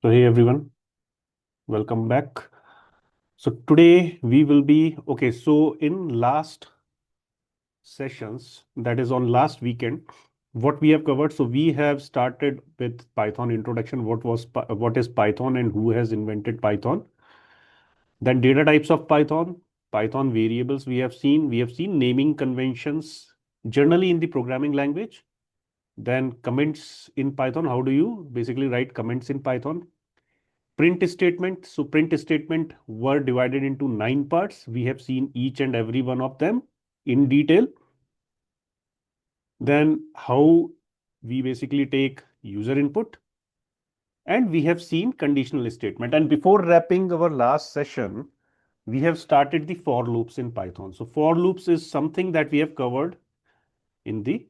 So hey everyone, welcome back. So today we will be okay. So in last sessions, that is on last weekend, what we have covered. So we have started with Python introduction. What is Python and who has invented Python? Then data types of Python, Python variables we have seen. We have seen naming conventions generally in the programming language. Then comments in Python. How do you basically write comments in Python? Print statement. So print statement were divided into 9 parts. We have seen each and every one of them in detail. Then how we basically take user input. And we have seen conditional statement. And before wrapping our last session, we have started the for loops in Python. So for loops is something that we have covered in the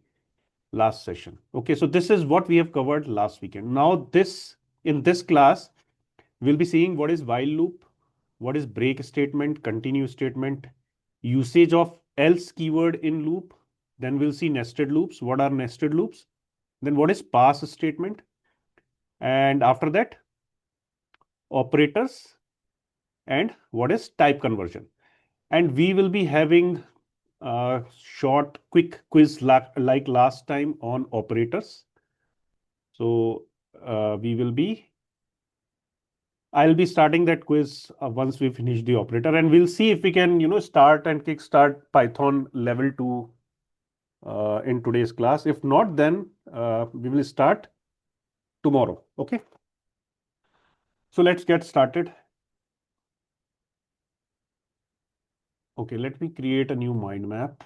last session. Okay, so this is what we have covered last weekend. Now in this class, we'll be seeing what is while loop, what is break statement, continue statement, usage of else keyword in loop. Then we'll see nested loops. What are nested loops? Then what is pass statement? And after that, operators and what is type conversion. And we will be having a short, quick quiz like last time on operators. So we will be I'll be starting that quiz once we finish the operator, and we'll see if we can, start and kickstart Python level 2 in today's class. If not, then we will start tomorrow. Okay. So let's get started. Okay, let me create a new mind map.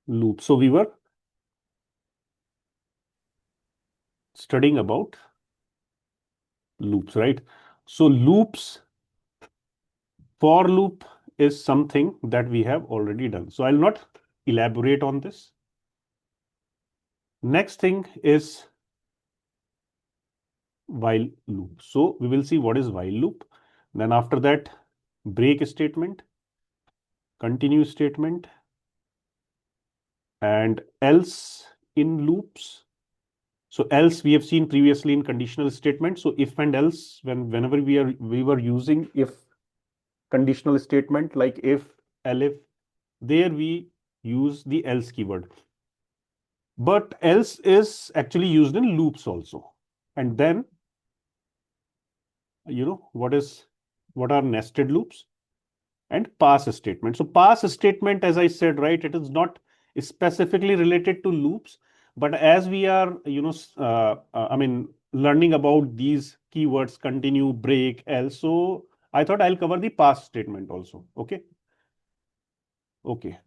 Loop. So we were studying about loops, right? So loops, for loop is something that we have already done. So I'll not elaborate on this. Next thing is while loop. So we will see what is while loop. Then after that, break statement, continue statement, and else in loops. So else we have seen previously in conditional statement. So if and else, whenever we were using if conditional statement like if, elif, there we use the else keyword. But else is actually used in loops also. And then, what are nested loops? And pass statement. So pass statement, as I said, right, it is not specifically related to loops, but as we are, learning about these keywords, continue, break, else. So I thought I'll cover the pass statement also. Okay. Okay.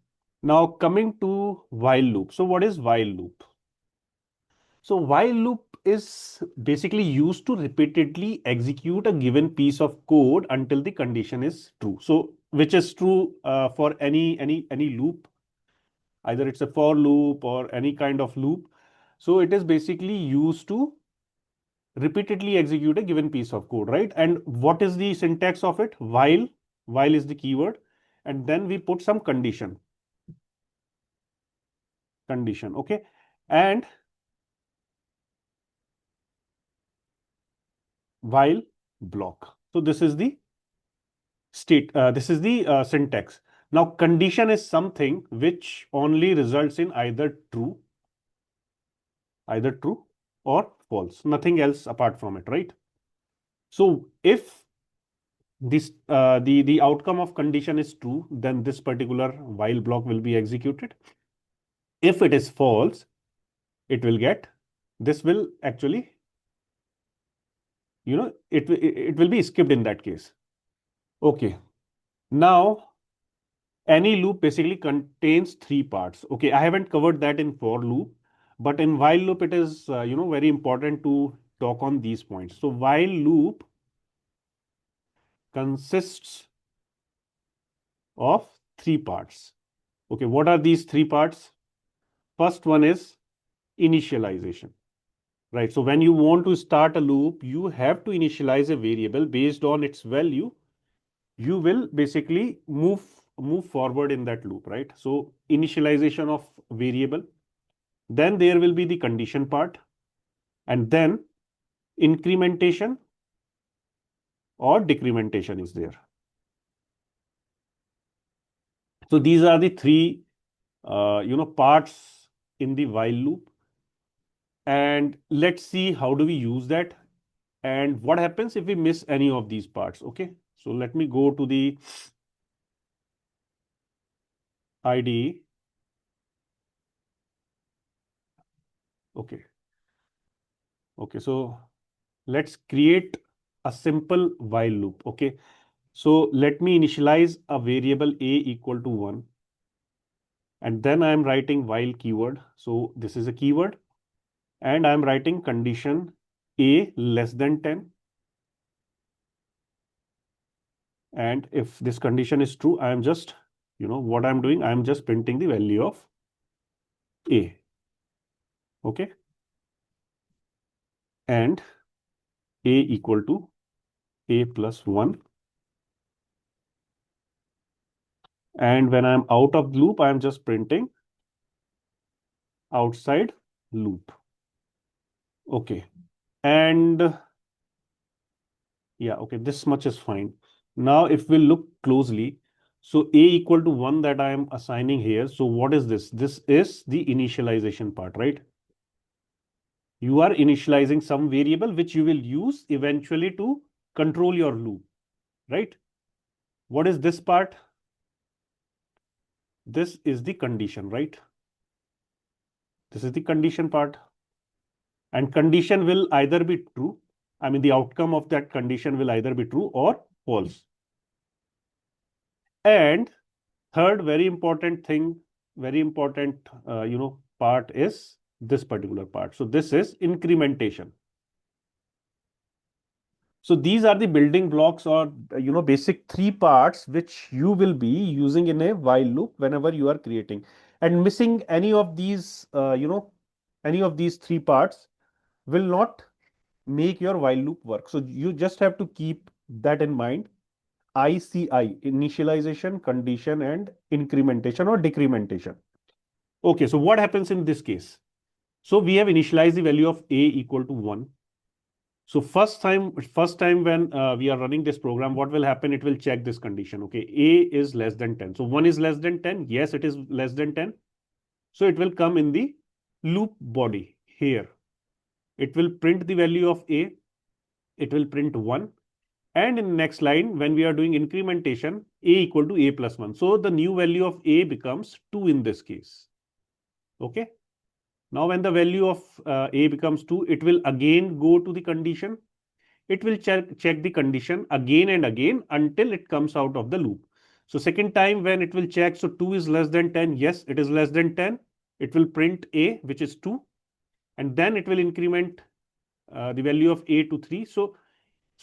Now coming to while loop. So what is while loop? So while loop is basically used to repeatedly execute a given piece of code until the condition is true. So which is true for any loop, either it's a for loop or any kind of loop. So it is basically used to repeatedly execute a given piece of code, right? And what is the syntax of it? While is the keyword, and then we put some condition. Okay, and while block. So this is the syntax. Now condition is something which only results in either true or false, nothing else apart from it, right? So if the outcome of condition is true, then this particular while block will be executed. If it is false, it will get this will actually, it will be skipped in that case. Okay. Now any loop basically contains 3 parts. Okay, I haven't covered that in for loop, but in while loop it is very important to talk on these points. So while loop consists of 3 parts. Okay, what are these 3 parts? First one is initialization, right? So when you want to start a loop, you have to initialize a variable. Based on its value, you will basically move forward in that loop, right? So initialization of variable. then there will be the condition part, and then incrementation or decrementation is there. So these are the three parts in the while loop. And let's see how do we use that and what happens if we miss any of these parts. Okay, so let me go to the IDE. Okay. Okay, so let's create a simple while loop. Okay, so let me initialize a variable a equal to 1, and then I'm writing while keyword. So this is a keyword, and I'm writing condition a less than 10. And if this condition is true, I'm just, what I'm doing, I'm just printing the value of a. Okay, and a equal to a plus 1. And when I'm out of the loop, I'm just printing outside loop. Okay. And yeah, okay, this much is fine. Now, if we look closely, so a equal to 1 that I am assigning here. So what is this? This is the initialization part, right? You are initializing some variable which you will use eventually to control your loop, right? What is this part? This is the condition, right? This is the condition part. And condition will either be true. I mean, the outcome of that condition will either be true or false. And third, very important thing, very important, part is this particular part. So this is incrementation. So these are the building blocks or, basic three parts which you will be using in a while loop whenever you are creating. And missing any of these, any of these three parts will not make your while loop work. So you just have to keep that in mind. ICI, initialization, condition, and incrementation or decrementation. Okay, so what happens in this case? So we have initialized the value of a equal to 1. So first time when we are running this program, what will happen? It will check this condition. Okay, a is less than 10. So 1 is less than 10. Yes, it is less than 10. So it will come in the loop body here. It will print the value of a. It will print 1. And in the next line, when we are doing incrementation, a equal to a plus 1. So the new value of a becomes 2 in this case. Okay. Now, when the value of a becomes 2, it will again go to the condition. It will check the condition again and again until it comes out of the loop. So second time when it will check, so 2 is less than 10. Yes, it is less than 10. It will print a, which is 2. And then it will increment the value of a to 3. So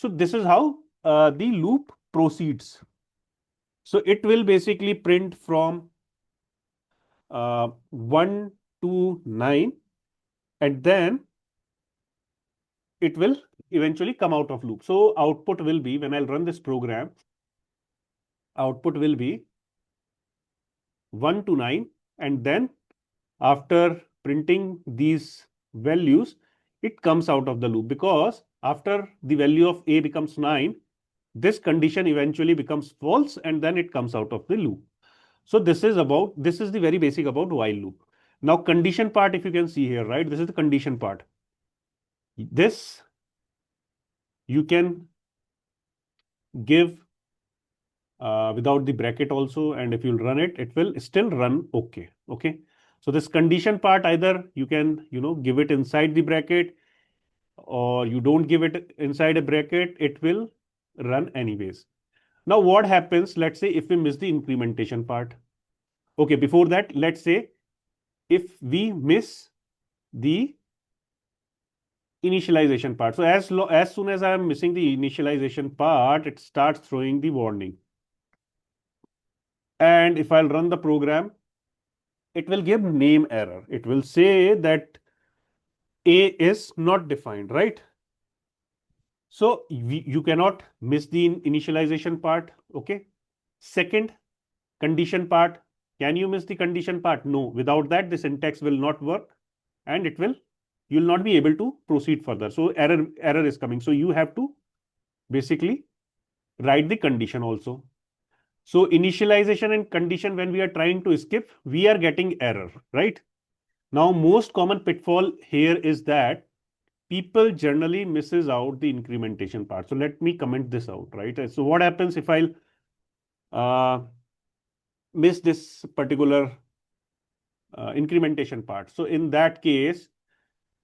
this is how the loop proceeds. So it will basically print from 1 to 9, and then it will eventually come out of loop. So output will be, when I'll run this program, output will be 1 to 9, and then after printing these values, it comes out of the loop, because after the value of a becomes 9, this condition eventually becomes false, and then it comes out of the loop. So this is the very basic about while loop. Now condition part, if you can see here, right? This is the condition part. This you can give without the bracket also, and if you'll run it, it will still run okay. Okay. So this condition part, either you can, give it inside the bracket, or you don't give it inside a bracket, it will run anyways. Now what happens, let's say if we miss the incrementation part. Okay, before that, let's say if we miss the initialization part. So as soon as I am missing the initialization part, it starts throwing the warning. And if I'll run the program, it will give name error. It will say that a is not defined, right? So you cannot miss the initialization part. Okay. Second, condition part. Can you miss the condition part? No. Without that, the syntax will not work. and you'll not be able to proceed further. So error is coming. So you have to basically write the condition also. So initialization and condition, when we are trying to skip, we are getting error, right? Now, most common pitfall here is that people generally misses out the incrementation part. So let me comment this out, right? So what happens if I'll uh, miss this particular incrementation part? So in that case,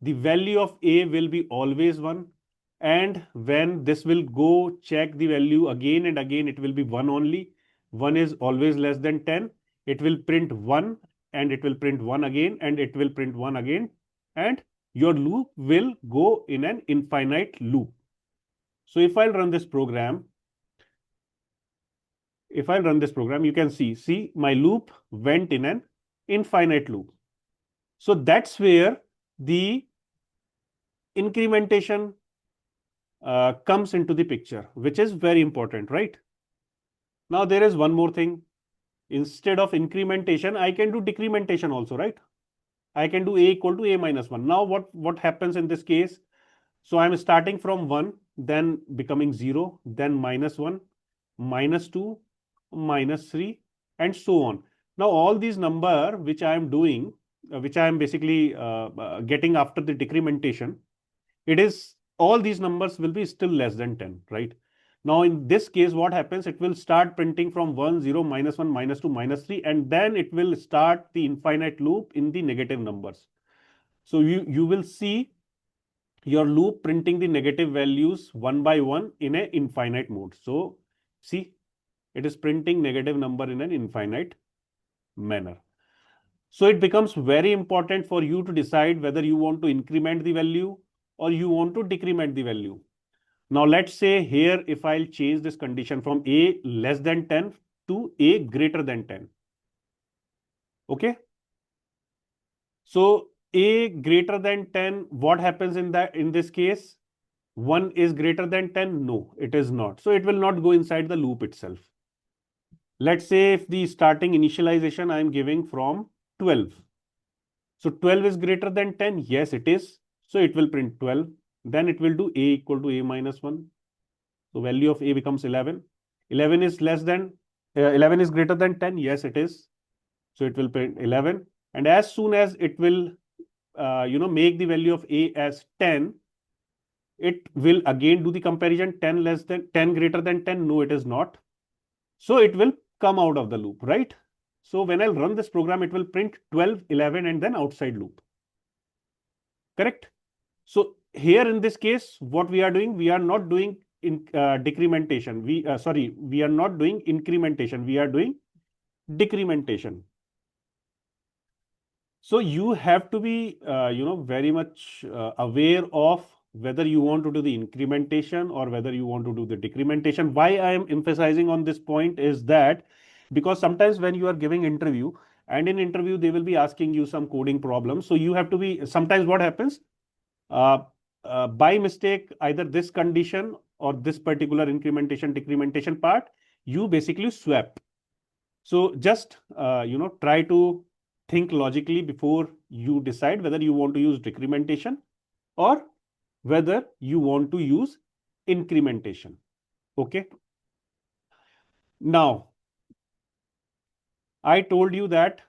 the value of A will be always 1. And when this will go check the value again and again, it will be 1 only. 1 is always less than 10. It will print 1 and it will print 1 again and it will print 1 again. And your loop will go in an infinite loop. So if I'll run this program, you can see my loop went in an infinite loop. So that's where the incrementation comes into the picture, which is very important, right? Now there is one more thing. Instead of incrementation, I can do decrementation also, right? I can do A equal to A minus 1. Now what happens in this case? So I'm starting from 1, then becoming 0, then minus 1, minus 2, minus 3, and so on. Now all these number which I am doing, which I am basically getting after the decrementation, it is all these numbers will be still less than 10, right? Now in this case, what happens? It will start printing from 1, 0, minus 1, minus 2, minus 3, and then it will start the infinite loop in the negative numbers. So you will see your loop printing the negative values one by one in an infinite mode. So see, it is printing negative number in an infinite manner. So it becomes very important for you to decide whether you want to increment the value or you want to decrement the value. Now let's say here, if I'll change this condition from A less than 10 to A greater than 10. Okay. So A greater than 10, what happens in this case? 1 is greater than 10? No, it is not. So it will not go inside the loop itself. Let's say if the starting initialization I am giving from 12. So 12 is greater than 10? Yes, it is. So it will print 12. Then it will do A equal to A minus 1. So value of A becomes 11. 11 is less than, 11 is greater than 10? Yes, it is. So it will print 11. And as soon as it will, make the value of A as 10, it will again do the comparison. 10 less than 10 greater than 10? No, it is not. So it will come out of the loop, right? So when I'll run this program, it will print 12, 11, and then outside loop. Correct? So here in this case, what we are doing, we are not doing decrementation. We are not doing incrementation. We are doing decrementation. So you have to be, very much aware of whether you want to do the incrementation or whether you want to do the decrementation. Why I am emphasizing on this point is that because sometimes when you are giving interview and in interview, they will be asking you some coding problems. So you have to be, sometimes what happens, uh, by mistake, either this condition or this particular incrementation, decrementation part, you basically swap. So just, try to think logically before you decide whether you want to use decrementation or whether you want to use incrementation. Okay. Now, I told you that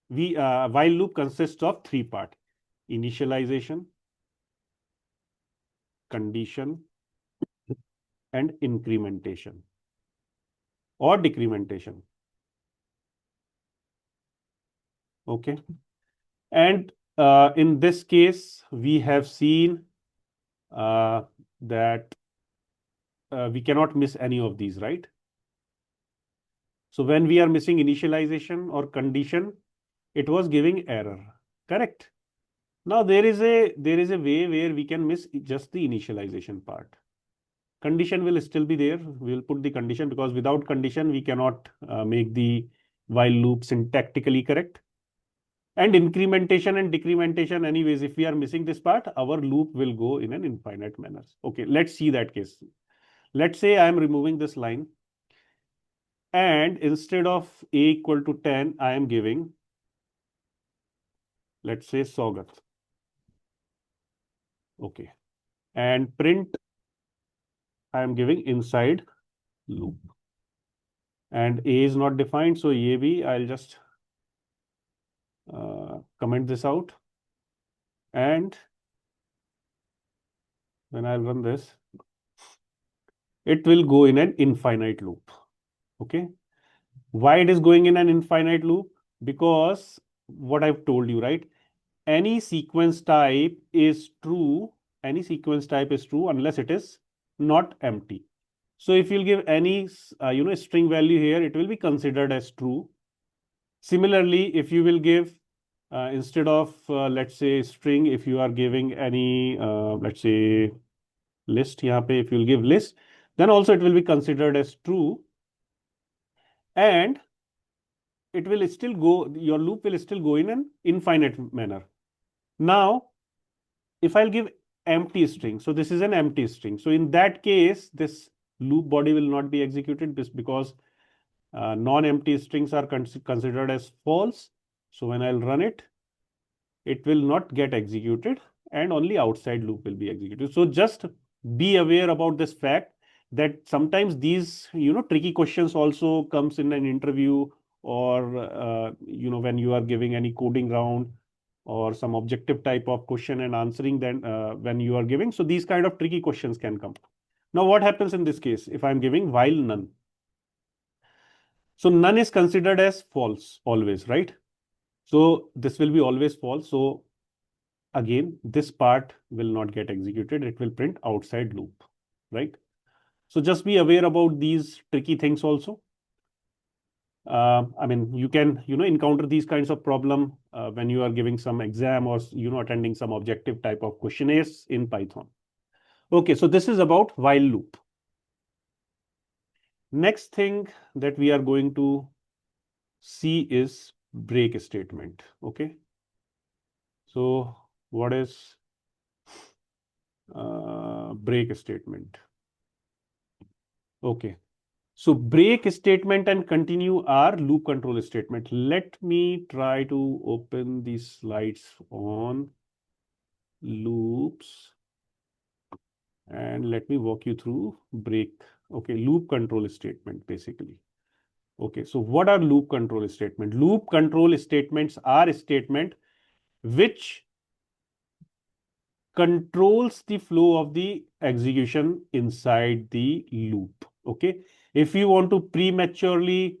while loop consists of 3 parts: initialization, condition, and incrementation or decrementation. Okay. And in this case, we have seen that we cannot miss any of these, right? So when we are missing initialization or condition, it was giving error, correct? Now there is a way where we can miss just the initialization part. Condition will still be there. We will put the condition because without condition, we cannot make the while loop syntactically correct. And incrementation and decrementation, anyways, if we are missing this part, our loop will go in an infinite manner. Okay, let's see that case. Let's say I am removing this line and instead of A equal to 10, I am giving let's say Saugat. Okay. And print, I am giving inside loop. And A is not defined, so ye bhi, I'll just comment this out. And when I'll run this, it will go in an infinite loop. Okay. Why it is going in an infinite loop? Because what I've told you, right? Any sequence type is true. Any sequence type is true unless it is not empty. So if you'll give any, string value here, it will be considered as true. Similarly, if you will give instead of let's say string, if you are giving any let's say list, if you will give list, then also it will be considered as true, and it will still go. Your loop will still go in an infinite manner. Now, if I'll give empty string, so this is an empty string. So in that case, this loop body will not be executed because non-empty strings are considered as false. So when I'll run it, it will not get executed and only outside loop will be executed. So just be aware about this fact that sometimes these tricky questions also comes in an interview, or when you are giving any coding round or some objective type of question and answering, then when you are giving, so these kind of tricky questions can come. Now what happens in this case if I'm giving while none? So none is considered as false always, right? So this will be always false. So again, this part will not get executed. It will print outside loop, right? So just be aware about these tricky things also. I mean, you can, encounter these kinds of problem when you are giving some exam or, attending some objective type of questionnaires in Python. Okay, so this is about while loop. Next thing that we are going to see is break statement. Okay. So what is break statement? Okay. So break statement and continue are loop control statement. Let me try to open these slides on loops and let me walk you through break. Okay, loop control statement basically. Okay, so what are loop control statement? Loop control statements are a statement which controls the flow of the execution inside the loop. Okay, if you want to prematurely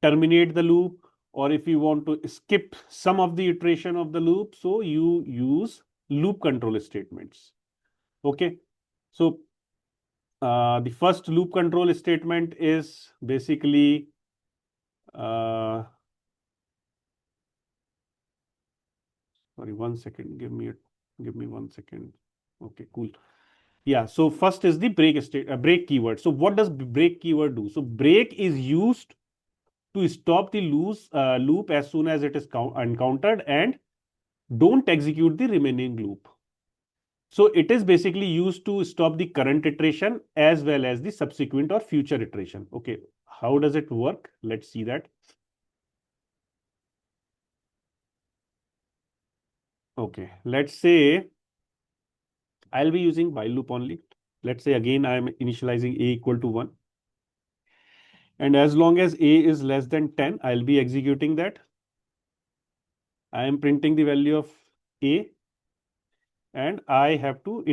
terminate the loop, or if you want to skip some of the iteration of the loop, so you use loop control statements. Okay, so the first loop control statement is basically sorry, 1 second, give me 1 second. Okay, cool. Yeah, so first is the break keyword. So what does break keyword do? So break is used to stop the loop as soon as it is encountered and don't execute the remaining loop. So it is basically used to stop the current iteration as well as the subsequent or future iteration. Okay, how does it work? Let's see that. Okay, let's say I'll be using while loop only. Let's say again I am initializing a equal to 1. And as long as a is less than 10, I'll be executing that. I am printing the value of a and I have to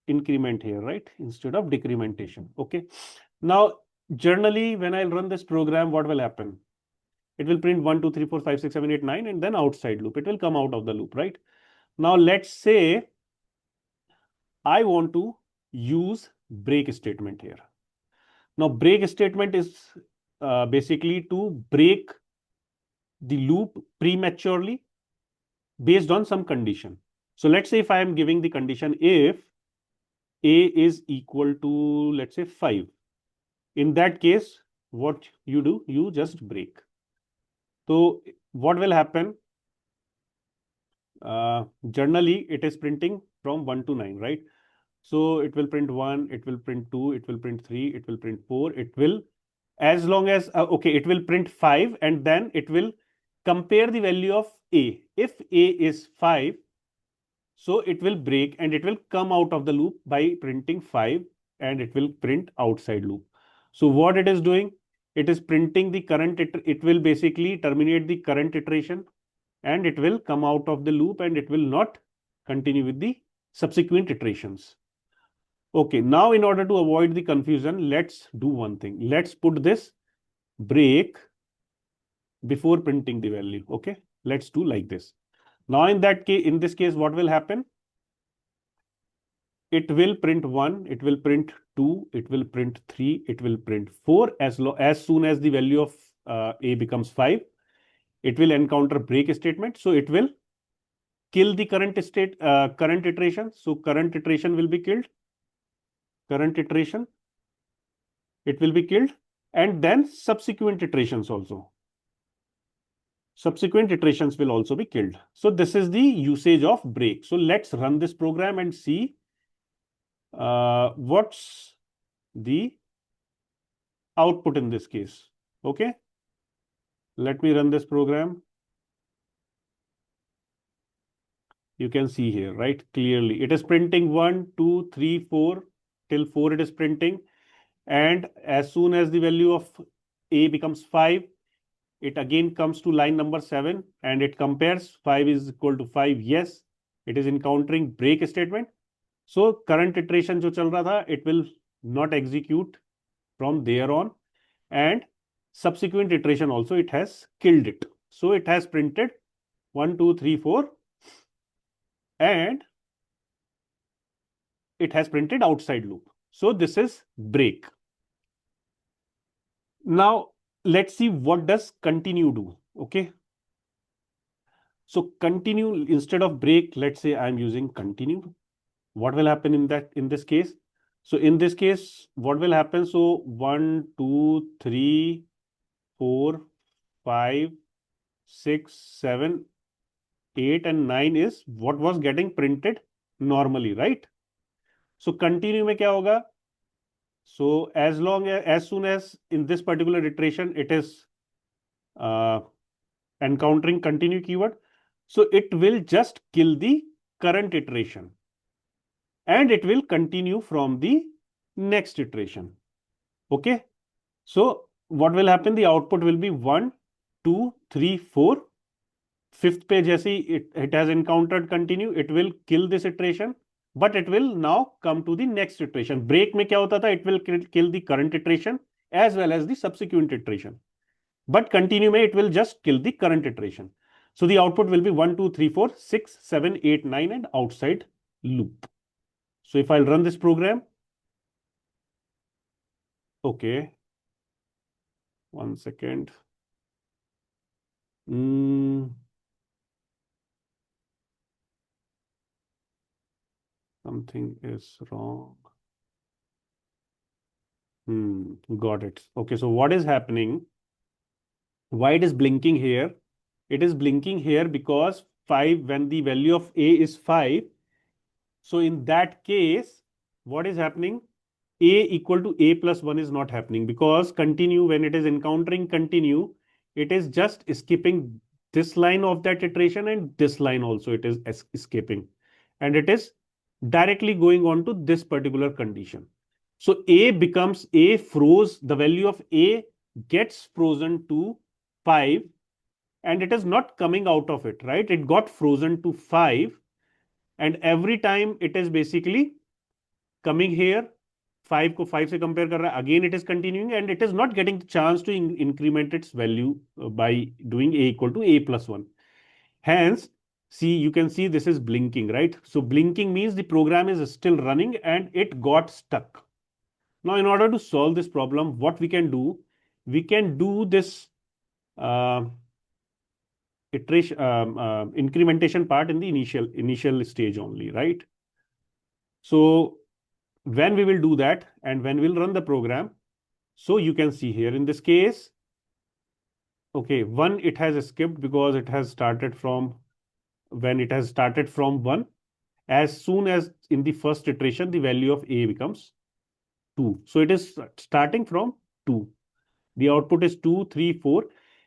increment here, right? Instead of decrementation. Okay. Now, generally, when I'll run this program, what will happen? It will print 1, 2, 3, 4, 5, 6, 7, 8, 9, and then outside loop. It will come out of the loop, right? Now, let's say I want to use break statement here. Now, break statement is basically to break the loop prematurely based on some condition. So let's say if I am giving the condition if a is equal to, let's say, 5. In that case, what you do, you just break. So what will happen? Generally, it is printing from 1 to 9, right? So it will print 1, it will print 2, it will print 3, it will print 4, it will, as long as, okay, it will print 5 and then it will compare the value of A. If A is 5, so it will break and it will come out of the loop by printing 5 and it will print outside loop. So what it is doing? It is printing the current, it will basically terminate the current iteration and it will come out of the loop and it will not continue with the subsequent iterations. Okay, now in order to avoid the confusion, let's do one thing. Let's put this break before printing the value. Okay, let's do like this. Now in that case, in this case, what will happen? It will print 1, it will print 2, it will print 3, it will print 4 as soon as the value of A becomes 5. It will encounter break statement. So it will kill the current iteration. So current iteration will be killed. Current iteration, it will be killed. And then subsequent iterations also. Subsequent iterations will also be killed. So this is the usage of break. So let's run this program and see what's the output in this case. Okay. Let me run this program. You can see here, right? Clearly, it is printing 1, 2, 3, 4 till 4 it is printing. And as soon as the value of A becomes 5, it again comes to line number 7 and it compares 5 is equal to 5. Yes, it is encountering break statement. So current iteration jo chal raha tha, it will not execute from there on. And subsequent iteration also, it has killed it. So it has printed 1, 2, 3, 4 and it has printed outside loop. So this is break. Now let's see what does continue do. Okay. So continue, instead of break, let's say I'm using continue. What will happen in this case? So in this case, what will happen? So 1, 2, 3, 4, 5, 6, 7, 8 and 9 is what was getting printed normally, right? So continue में क्या होगा? So as soon as in this particular iteration it is encountering continue keyword, so it will just kill the current iteration and it will continue from the next iteration. Okay. So what will happen? The output will be 1, 2, 3, 4. Fifth page, it has encountered continue, it will kill this iteration, but it will now come to the next iteration. Break में क्या होता था? It will kill the current iteration as well as the subsequent iteration. But continue में it will just kill the current iteration. So the output will be 1, 2, 3, 4, 6, 7, 8, 9 and outside loop. So if I'll run this program, okay, 1 second. Something is wrong. Got it. Okay, so what is happening? Why it is blinking here? It is blinking here because 5, when the value of A is 5, so in that case, what is happening? A equal to A plus 1 is not happening because continue, when it is encountering continue, it is just skipping this line of that iteration and this line also it is escaping. And it is directly going on to this particular condition. So A froze, the value of A gets frozen to 5 and it is not coming out of it, right? It got frozen to 5 and every time it is basically coming here, 5 को 5 से compare कर रहा है, again it is continuing and it is not getting the chance to increment its value by doing A equal to A plus 1. Hence, see, you can see this is blinking, right? So blinking means the program is still running and it got stuck. Now, in order to solve this problem, what we can do this iteration, incrementation part in the initial stage only, right? So when we will do that and when we'll run the program, so you can see here in this case, okay, 1 it has skipped because it has started from, when it has started from 1, as soon as in the first iteration, the value of A becomes 2. So it is starting from 2. The output is 2, 3, 4.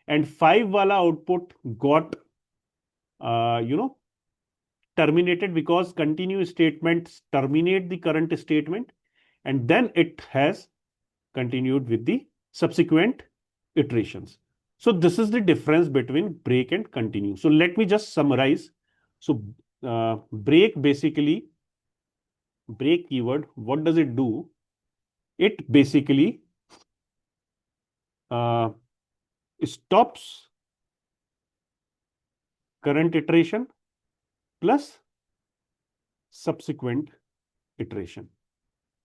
and 5 wala output got terminated because continue statements terminate the current statement, and then it has continued with the subsequent iterations. So this is the difference between break and continue. So let me just summarize. So break basically, break keyword, what does it do? It basically uh, stops current iteration plus subsequent iteration.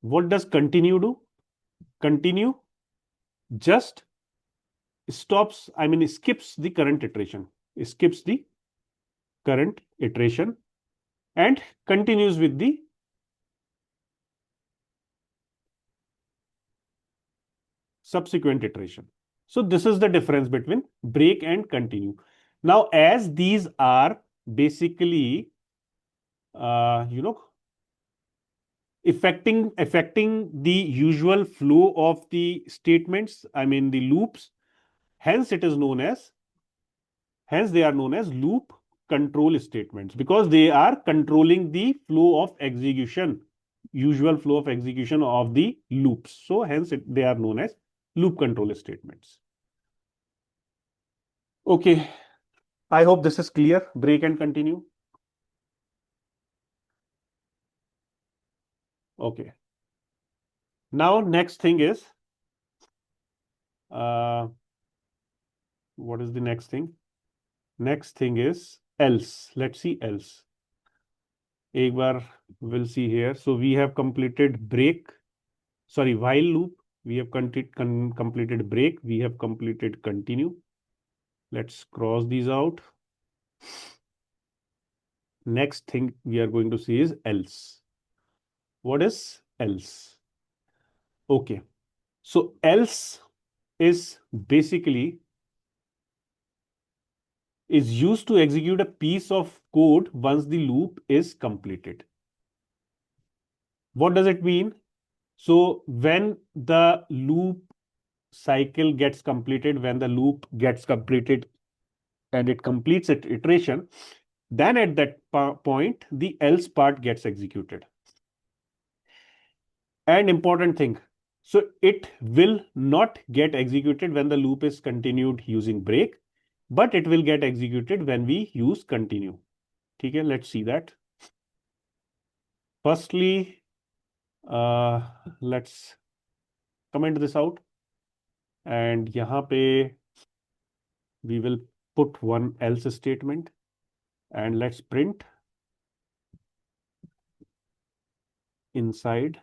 What does continue do? Continue just stops, I mean, skips the current iteration, skips the current iteration and continues with the subsequent iteration. So this is the difference between break and continue. Now, as these are basically, you know, affecting the usual flow of the statements, I mean the loops, hence it is known as, hence they are known as loop control statements, because they are controlling the flow of execution, usual flow of execution of the loops. So hence they are known as loop control statements. Okay, I hope this is clear. Break and continue. Okay. Now next thing is, what is the next thing? Next thing is else. Let's see else. एक बार we'll see here. So we have completed break, sorry, while loop. We have completed break. We have completed continue. Let's cross these out. Next thing we are going to see is else. What is else? Okay. So else is basically is used to execute a piece of code once the loop is completed. What does it mean? So when the loop cycle gets completed, when the loop gets completed and it completes its iteration, then at that point, the else part gets executed. And important thing, so it will not get executed when the loop is continued using break, but it will get executed when we use continue. Okay, let's see that. Firstly, let's comment this out, and यहाँ पे we will put one else statement, and let's print inside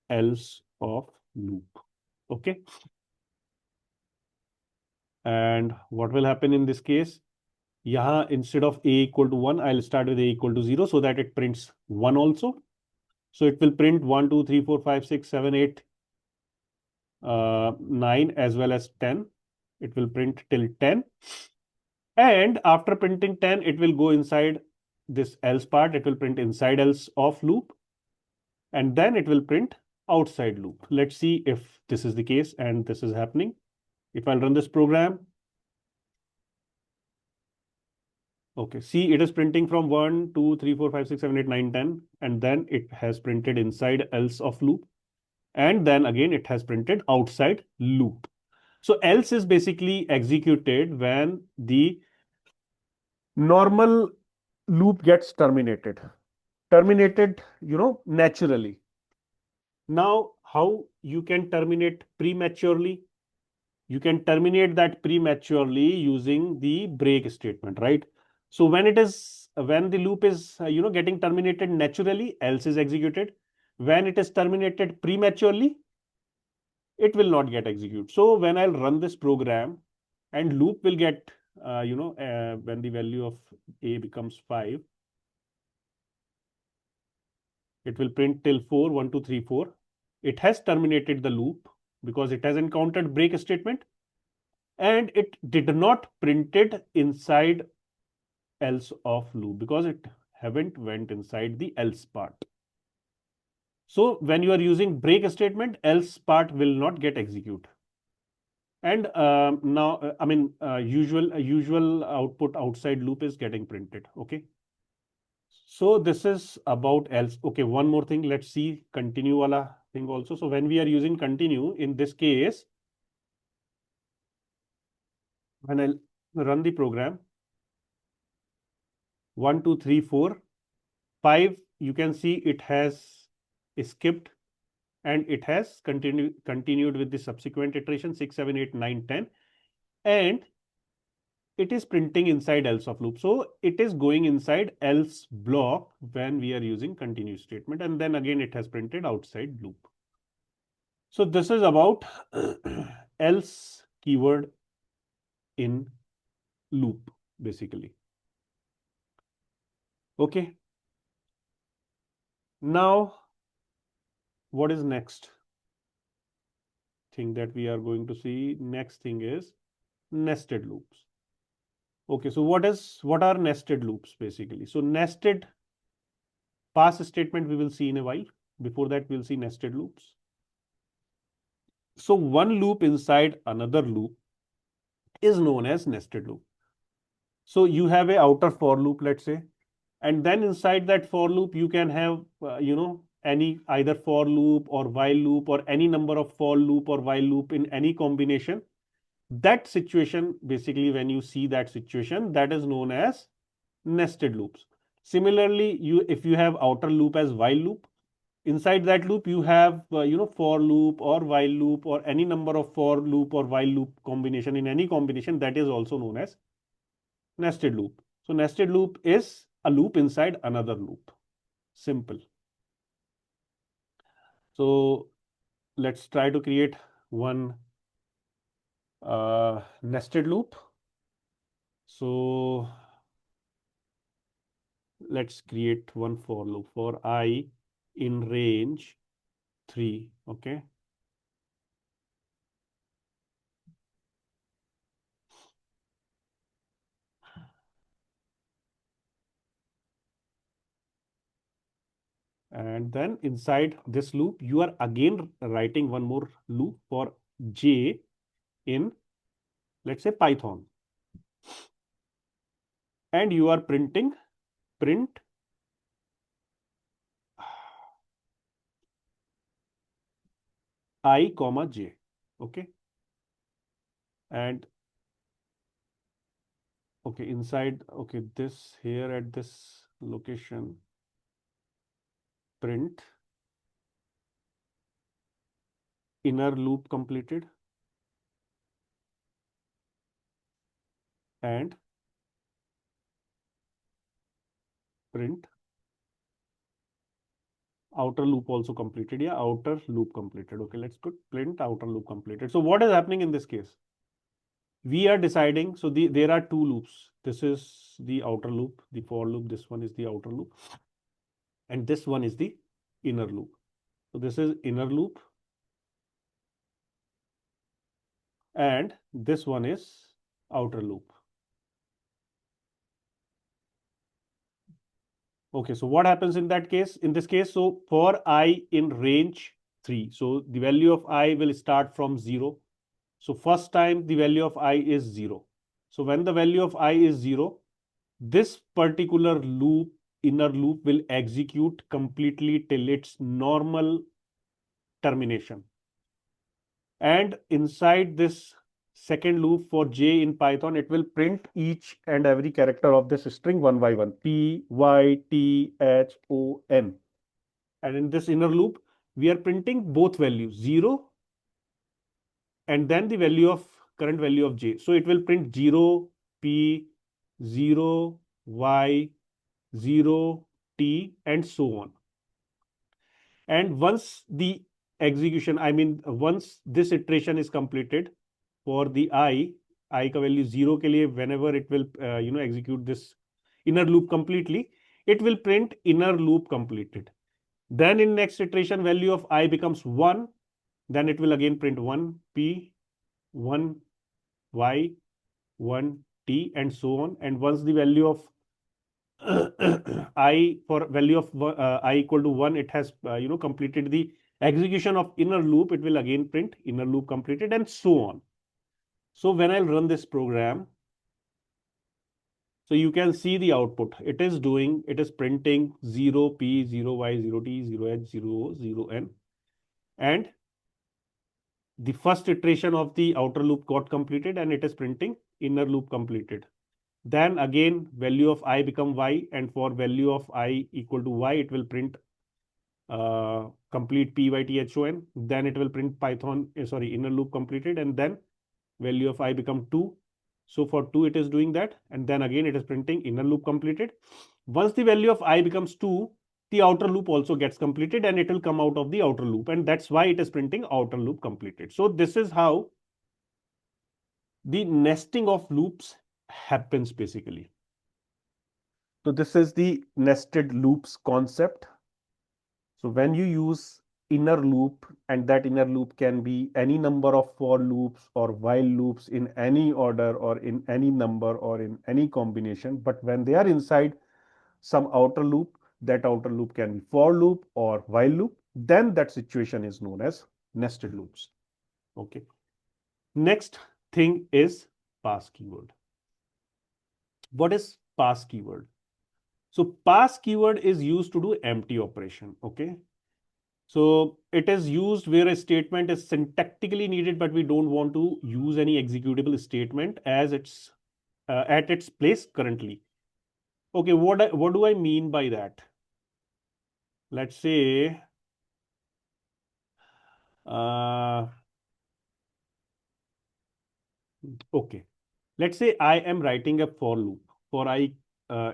else of loop. Okay, and what will happen in this case? यहाँ instead of a equal to 1, I'll start with a equal to 0 so that it prints 1 also. So it will print 1, 2, 3, 4, 5, 6, 7, 8, 9 as well as 10. It will print till 10. And after printing 10, it will go inside this else part. It will print inside else of loop. And then it will print outside loop. Let's see if this is the case and this is happening. If I'll run this program. Okay, see, it is printing from 1, 2, 3, 4, 5, 6, 7, 8, 9, 10. And then it has printed inside else of loop. And then again, it has printed outside loop. So else is basically executed when the normal loop gets terminated. Terminated, naturally. Now, how you can terminate prematurely? You can terminate that prematurely using the break statement, right? So when the loop is getting terminated naturally, else is executed. When it is terminated prematurely, it will not get executed. So when I'll run this program and loop will get when the value of a becomes 5, it will print till 4, 1, 2, 3, 4. It has terminated the loop because it has encountered break statement, and it did not printed inside else of loop because it haven't went inside the else part. So when you are using break statement, else part will not get executed. And now, usual output outside loop is getting printed. Okay. So this is about else. Okay, one more thing. Let's see continue wala thing also. So when we are using continue in this case, when I run the program, 1, 2, 3, 4, 5, you can see it has skipped and it has continued with the subsequent iteration 6, 7, 8, 9, 10, and it is printing inside else of loop. So it is going inside else block when we are using continue statement, and then again it has printed outside loop. So this is about else keyword in loop basically. Okay. Now, what is next thing that we are going to see? Next thing is nested loops. Okay, so what are nested loops basically? So nested pass statement we will see in a while. Before that, we'll see nested loops. So one loop inside another loop is known as nested loop. So you have a outer for loop, let's say, and then inside that for loop you can have any either for loop or while loop or any number of for loop or while loop in any combination. That situation, basically when you see that situation, that is known as nested loops. Similarly, if you have outer loop as while loop, inside that loop you have for loop or while loop or any number of for loop or while loop combination in any combination, that is also known as nested loop. So nested loop is a loop inside another loop. Simple. So let's try to create one nested loop. So let's create one for loop for I in range 3. Okay. And then inside this loop, you are again writing one more loop for j in, let's say, Python. And you are printing print I comma j. Okay. And okay, inside, okay, this here at this location, print inner loop completed and print outer loop also completed. Yeah, outer loop completed. Okay, let's put print outer loop completed. So what is happening in this case? We are deciding, so there are two loops. This is the outer loop, the for loop. This one is the outer loop. And this one is the inner loop. So this is inner loop. And this one is outer loop. Okay, so what happens in that case? In this case, so for I in range 3, so the value of I will start from 0. So first time the value of I is 0. So when the value of I is 0, this particular loop, inner loop, will execute completely till its normal termination. And inside this second loop for j in Python, it will print each and every character of this string one by one, P, Y, T, H, O, N. And in this inner loop, we are printing both values, 0 and then the value of current value of j. So it will print 0, P, 0, Y, 0, T, and so on. And once the execution, once this iteration is completed for the I का value 0 के लिए, whenever it will execute this inner loop completely, it will print inner loop completed. Then in next iteration, value of I becomes 1, then it will again print 1 P, 1 Y, 1 T, and so on. And once the value of I, for value of I equal to 1, it has completed the execution of inner loop, it will again print inner loop completed, and so on. So when I'll run this program, so you can see the output. It is printing 0p, 0y, 0t, 0h, 0, 0n. And the first iteration of the outer loop got completed and it is printing inner loop completed. Then again, value of I become y, and for value of I equal to y, it will print complete python. Then it will print inner loop completed, and then value of I become 2. So for 2, it is doing that, and then again it is printing inner loop completed. Once the value of I becomes 2, the outer loop also gets completed and it will come out of the outer loop, and that's why it is printing outer loop completed. So this is how the nesting of loops happens basically. So this is the nested loops concept. So when you use inner loop, and that inner loop can be any number of for loops or while loops in any order or in any number or in any combination, but when they are inside some outer loop, that outer loop can be for loop or while loop, then that situation is known as nested loops. Okay. Next thing is pass keyword. What is pass keyword? So pass keyword is used to do empty operation. Okay. So it is used where a statement is syntactically needed, but we don't want to use any executable statement as it's at its place currently. Okay, what do I mean by that? Let's say uh, okay, let's say I am writing a for loop for I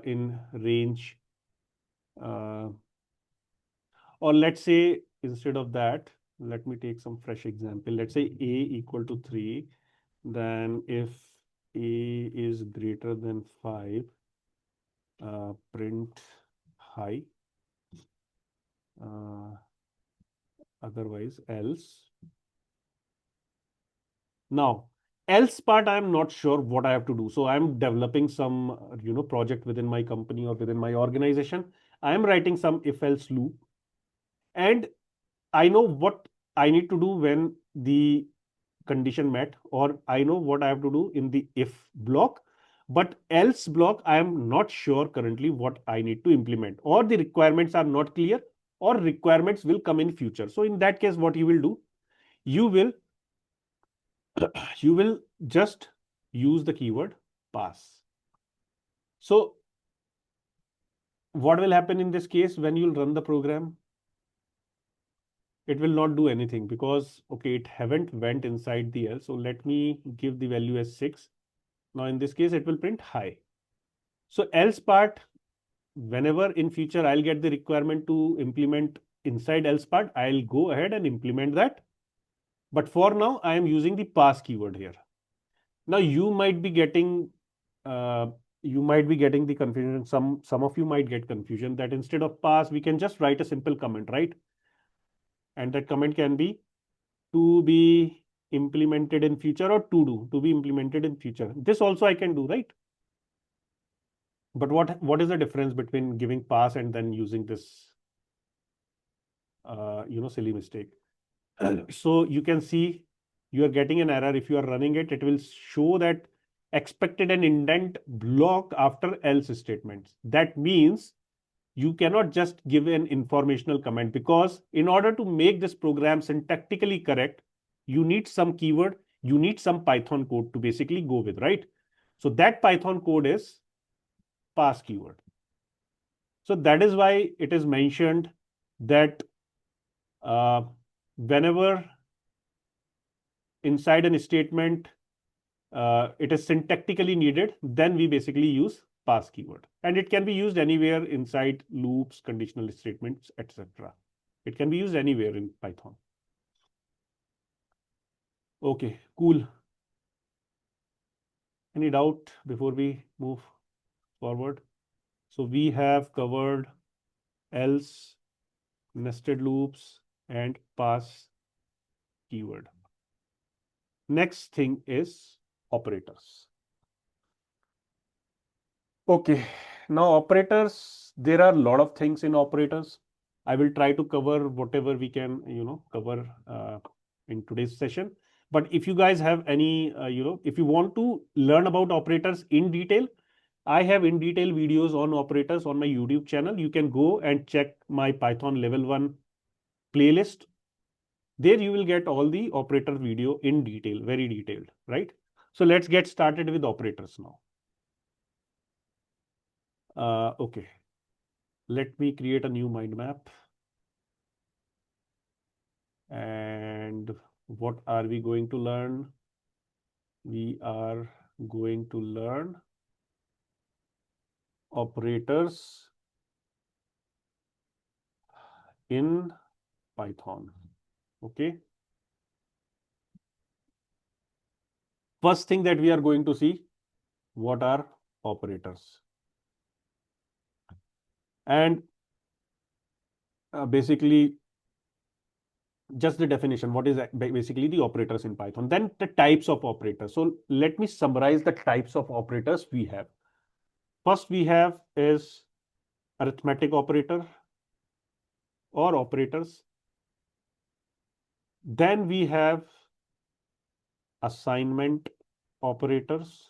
in range, uh, or let's say instead of that, let me take some fresh example. Let's say a equal to 3, then if a is greater than 5, print high, otherwise else. Now, else part, I'm not sure what I have to do. So I'm developing some, project within my company or within my organization. I'm writing some if else loop, and I know what I need to do when the condition met, or I know what I have to do in the if block. But else block, I am not sure currently what I need to implement, or the requirements are not clear, or requirements will come in future. So in that case, what you will do, you will you will just use the keyword pass. So what will happen in this case when you'll run the program? It will not do anything because, okay, it haven't went inside the else. So let me give the value as 6. Now in this case, it will print high. So else part, whenever in future I'll get the requirement to implement inside else part, I'll go ahead and implement that. But for now, I am using the pass keyword here. Now uh, you might be getting the confusion. Some of you might get confusion that instead of pass, we can just write a simple comment, right? And that comment can be to be implemented in future, or to be implemented in future. This also I can do, right? But what is the difference between giving pass and then using this silly mistake? So you can see you are getting an error. If you are running it, it will show that expected an indent block after else statements. That means you cannot just give an informational comment, because in order to make this program syntactically correct, you need some keyword, you need some Python code to basically go with, right? So that Python code is pass keyword. So that is why it is mentioned that uh, whenever inside an statement it is syntactically needed, then we basically use pass keyword. And it can be used anywhere inside loops, conditional statements, etc. It can be used anywhere in Python. Okay, cool. Any doubt before we move forward? So we have covered else, nested loops, and pass keyword. Next thing is operators. Okay, now operators, there are a lot of things in operators. I will try to cover whatever we can, cover in today's session. But if you guys have any, if you want to learn about operators in detail, I have in detail videos on operators on my YouTube channel. You can go and check my Python level 1 playlist. There you will get all the operator video in detail, very detailed, right? So let's get started with operators now. Okay, let me create a new mind map. And what are we going to learn? We are going to learn operators in Python. Okay. First thing that we are going to see, what are operators? And basically, just the definition, what is basically the operators in Python? Then the types of operators. So let me summarize the types of operators we have. First we have is arithmetic operator or operators. Then we have assignment operators.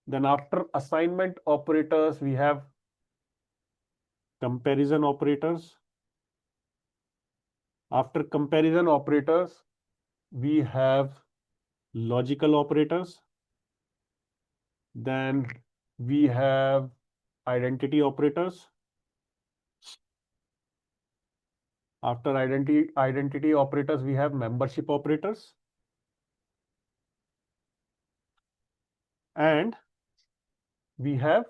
Then after assignment operators, we have comparison operators. After comparison operators, we have logical operators. Then we have identity operators. After identity operators, we have membership operators. And we have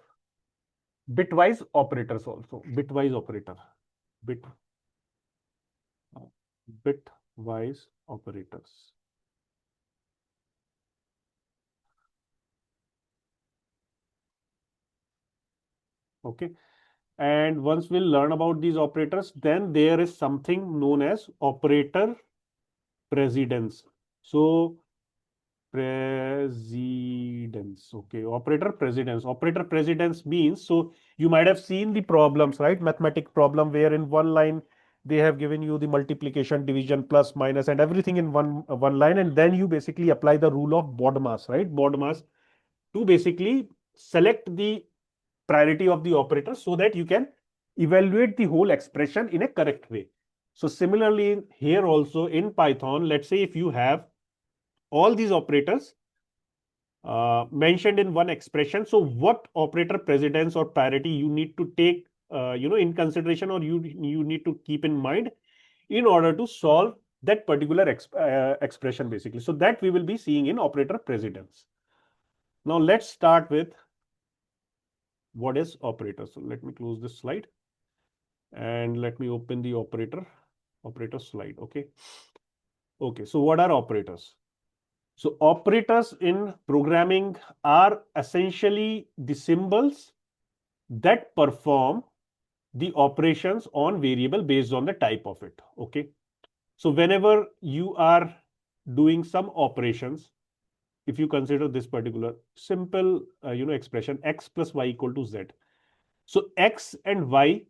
bitwise operators also. Bitwise operator. Bitwise operators. Okay. And once we'll learn about these operators, then there is something known as operator precedence. So precedence. Okay, operator precedence. Operator precedence means, so you might have seen the problems, right? Mathematic problem where in one line they have given you the multiplication, division, plus, minus, and everything in one line, and then you basically apply the rule of BODMAS, right? BODMAS to basically select the priority of the operator so that you can evaluate the whole expression in a correct way. So similarly here also in Python, let's say if you have all these operators mentioned in one expression, so what operator precedence or parity you need to take in consideration, or you need to keep in mind in order to solve that particular expression basically. So that we will be seeing in operator precedence. Now let's start with what is operator. So let me close this slide and let me open the operator slide. Okay, so what are operators? So operators in programming are essentially the symbols that perform the operations on variable based on the type of it. Okay, so whenever you are doing some operations, if you consider this particular simple expression, x plus y equal to z, so x and y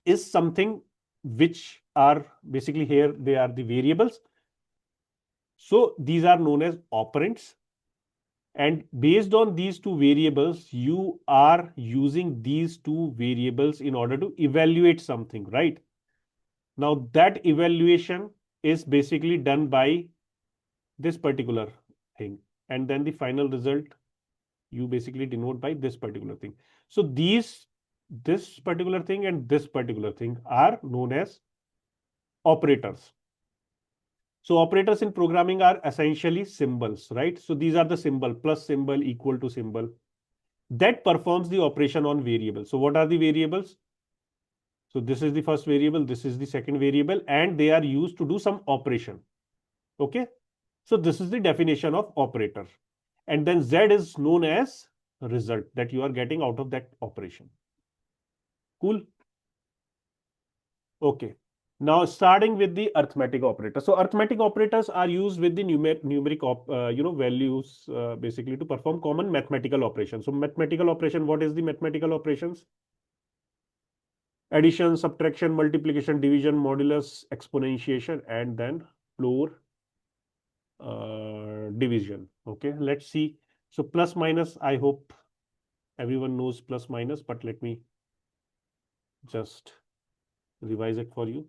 is something which are basically, here they are the variables. So these are known as operands. And based on these two variables, you are using these two variables in order to evaluate something, right? Now that evaluation is basically done by this particular thing. And then the final result, you basically denote by this particular thing. So this particular thing and this particular thing are known as operators. So operators in programming are essentially symbols, right? So these are the symbol, plus symbol, equal to symbol, that performs the operation on variables. So what are the variables? So this is the first variable, this is the second variable, and they are used to do some operation. Okay. So this is the definition of operator. And then Z is known as result that you are getting out of that operation. Cool. Okay. Now starting with the arithmetic operator. So arithmetic operators are used with the numeric values basically to perform common mathematical operations. So mathematical operation, what is the mathematical operations? Addition, subtraction, multiplication, division, modulus, exponentiation, and then floor division. Okay, let's see. So plus minus, I hope everyone knows plus minus, but let me just revise it for you.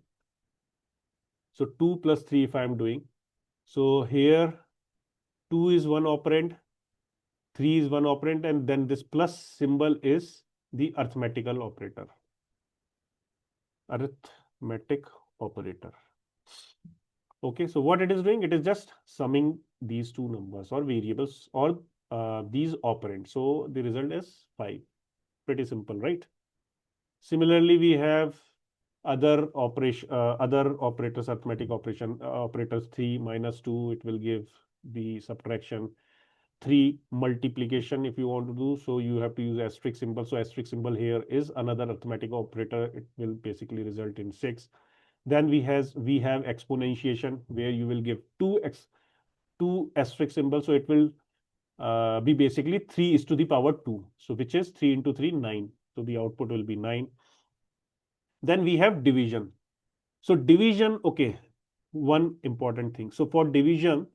So 2 plus 3 if I am doing. So here 2 is one operand, 3 is one operand, and then this plus symbol is the arithmetical operator. Arithmetic operator. Okay, so what it is doing, it is just summing these two numbers or variables or these operands. So the result is 5. Pretty simple, right? Similarly, we have other operators, arithmetic operators. 3 minus 2, it will give the subtraction. 3 multiplication, if you want to do so, you have to use asterisk symbol. So asterisk symbol here is another arithmetic operator. It will basically result in 6. Then we have exponentiation, where you will give two asterisk symbols. So it will be basically 3 is to the power 2. So which is 3 into 3, 9. So the output will be 9. Then we have division. So division, okay, one important thing. So for division,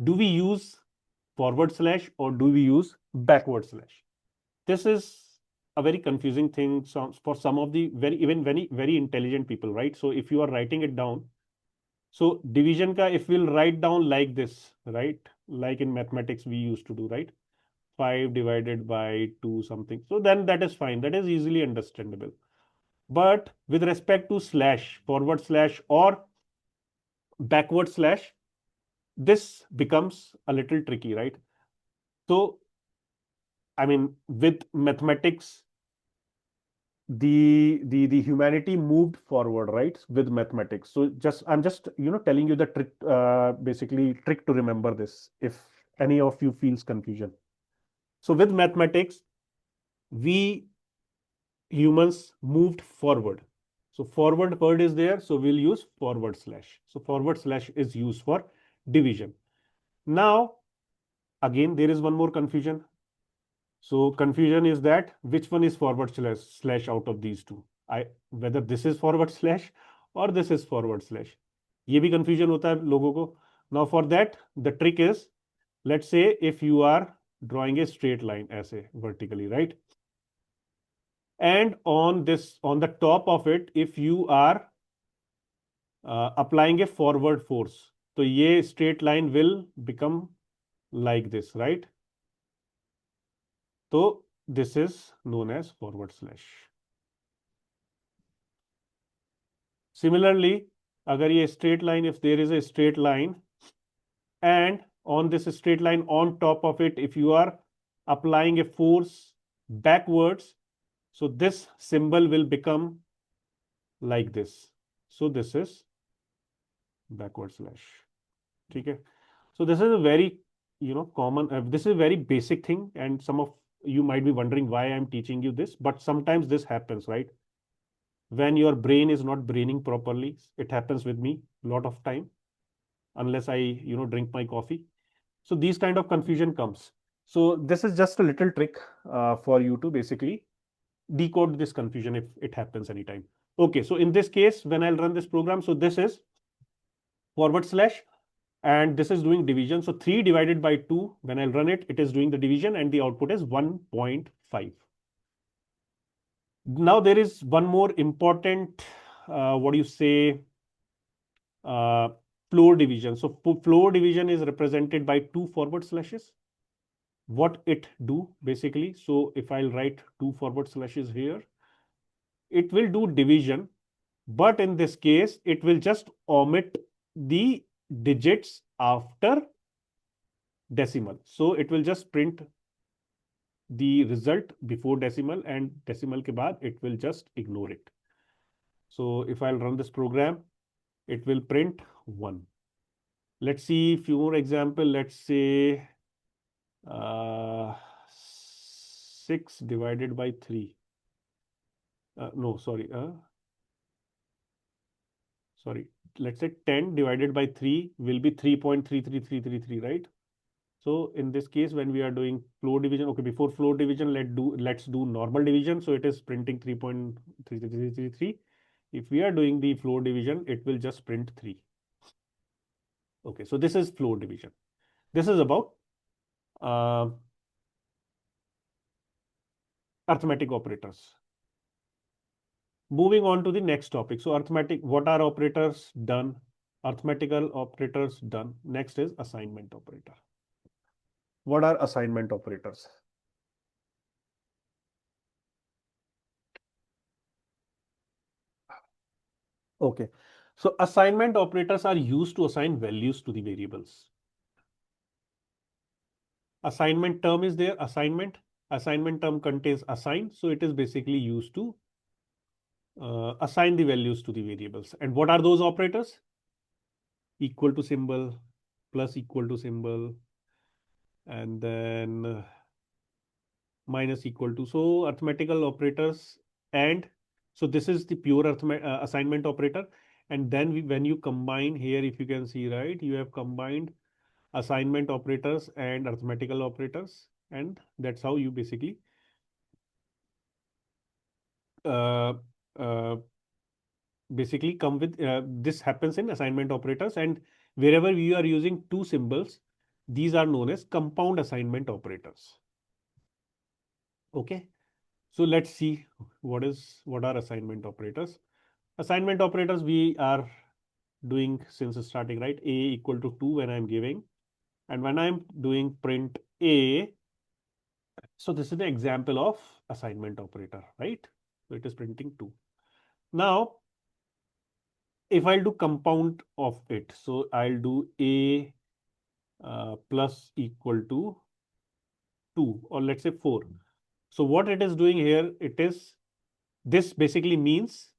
do we use forward slash or do we use backward slash? This is a very confusing thing for some of the very intelligent people, right? So if you are writing it down, so division ka if we'll write down like this, right? Like in mathematics we used to do, right? 5 divided by 2 something. So then that is fine. That is easily understandable. But with respect to slash, forward slash or backward slash, this becomes a little tricky, right? So, I mean, with mathematics, the humanity moved forward, right? With mathematics. So I'm just telling you the trick, basically trick to remember this. If any of you feels confusion, so with mathematics, we humans moved forward. So forward word is there, so we'll use forward slash. So forward slash is used for division. Now, again, there is one more confusion. So confusion is that which one is forward slash out of these two? Whether this is forward slash or this is forward slash. ये भी confusion होता है लोगों को. Now for that, the trick is, let's say if you are drawing a straight line ऐसे vertically, right? And on the top of it, if you are applying a forward force, तो ये straight line will become like this, right? So this is known as forward slash. Similarly, अगर ये straight line, if there is a straight line and on this straight line on top of it, if you are applying a force backwards, so this symbol will become like this. So this is backward slash. ठीक है? So this is a very common. This is a very basic thing, and some of you might be wondering why I'm teaching you this. But sometimes this happens, right? When your brain is not braining properly, it happens with me a lot of time, unless I drink my coffee. So these kind of confusion comes. So this is just a little trick for you to basically decode this confusion if it happens anytime. Okay, so in this case, when I'll run this program, so this is forward slash and this is doing division. So 3 divided by 2, when I'll run it, it is doing the division and the output is 1.5. Now there is one more important, what do you say, floor division. So floor division is represented by 2 forward slashes. What it do basically? So if I'll write 2 forward slashes here, it will do division, but in this case, it will just omit the digits after decimal. So it will just print the result before decimal and decimal ke baad it will just ignore it. So if I'll run this program, it will print 1. Let's see few more example. Let's say 6 divided by 3. No, sorry. Sorry. Let's say 10 divided by 3 will be 3.33333, right? So in this case, when we are doing floor division, okay, before floor division, let's do normal division. So it is printing 3.3333. If we are doing the floor division, it will just print 3. Okay, so this is floor division. This is about uh, arithmetic operators. Moving on to the next topic. So arithmetic, what are operators? Done. Arithmetical operators? Done. Next is assignment operator. What are assignment operators? Okay. So assignment operators are used to assign values to the variables. Assignment term is there, assignment. Assignment term contains assign. So it is basically used to assign the values to the variables. And what are those operators? Equal to symbol, plus equal to symbol, and then minus equal to. So arithmetical operators, and so this is the pure assignment operator. And then when you combine here, if you can see, right, you have combined assignment operators and arithmetical operators, and that's how you basically uh, uh, come with this happens in assignment operators, and wherever we are using two symbols, these are known as compound assignment operators. Okay, so let's see what are assignment operators. Assignment operators we are doing since starting, right? A equal to 2 when I'm giving, and when I'm doing print A, so this is the example of assignment operator, right? So it is printing 2. Now if I'll do compound of it, so I'll do A plus equal to 2, or let's say 4. So what it is doing here, this basically means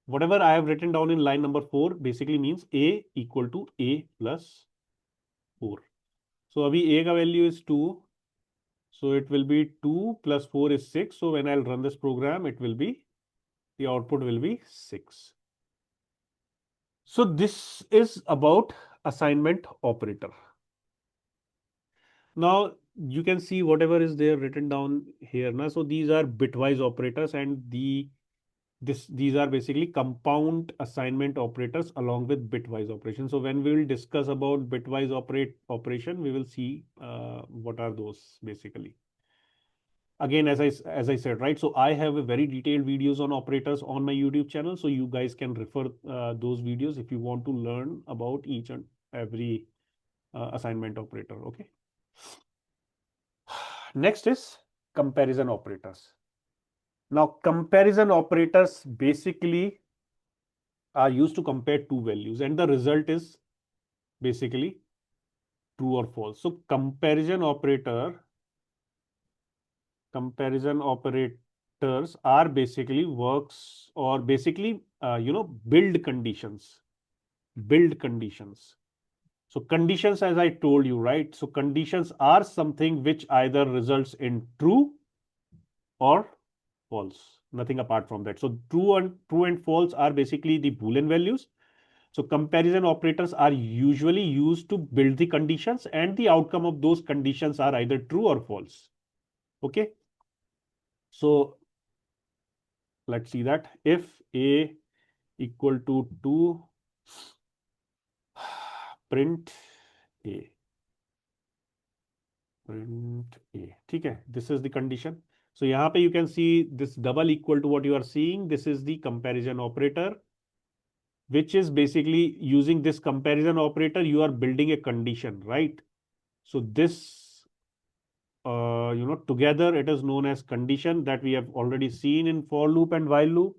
whatever I have written down in line number 4 basically means A equal to A plus 4. So abhi A ka value is 2. So it will be 2 plus 4 is 6. So when I'll run this program, the output will be 6. So this is about assignment operator. Now you can see whatever is there written down here. Now, so these are bitwise operators, and these are basically compound assignment operators along with bitwise operation. So when we will discuss about bitwise operation, we will see what are those basically. Again, as I said, right? So I have a very detailed videos on operators on my YouTube channel, so you guys can refer those videos if you want to learn about each and every assignment operator. Okay. Next is comparison operators. Now, comparison operators basically are used to compare two values, and the result is basically true or false. So, comparison operators are basically works or basically, build conditions. Build conditions. So, conditions, as I told you, right? So, conditions are something which either results in true or false, nothing apart from that. So true and false are basically the Boolean values. So comparison operators are usually used to build the conditions, and the outcome of those conditions are either true or false. Okay. So let's see that if A equal to 2, print A. Print A. ठीक है, this is the condition. So यहाँ पे you can see this double equal to what you are seeing. This is the comparison operator, which is basically using this comparison operator, you are building a condition, right? So this, together it is known as condition that we have already seen in for loop and while loop.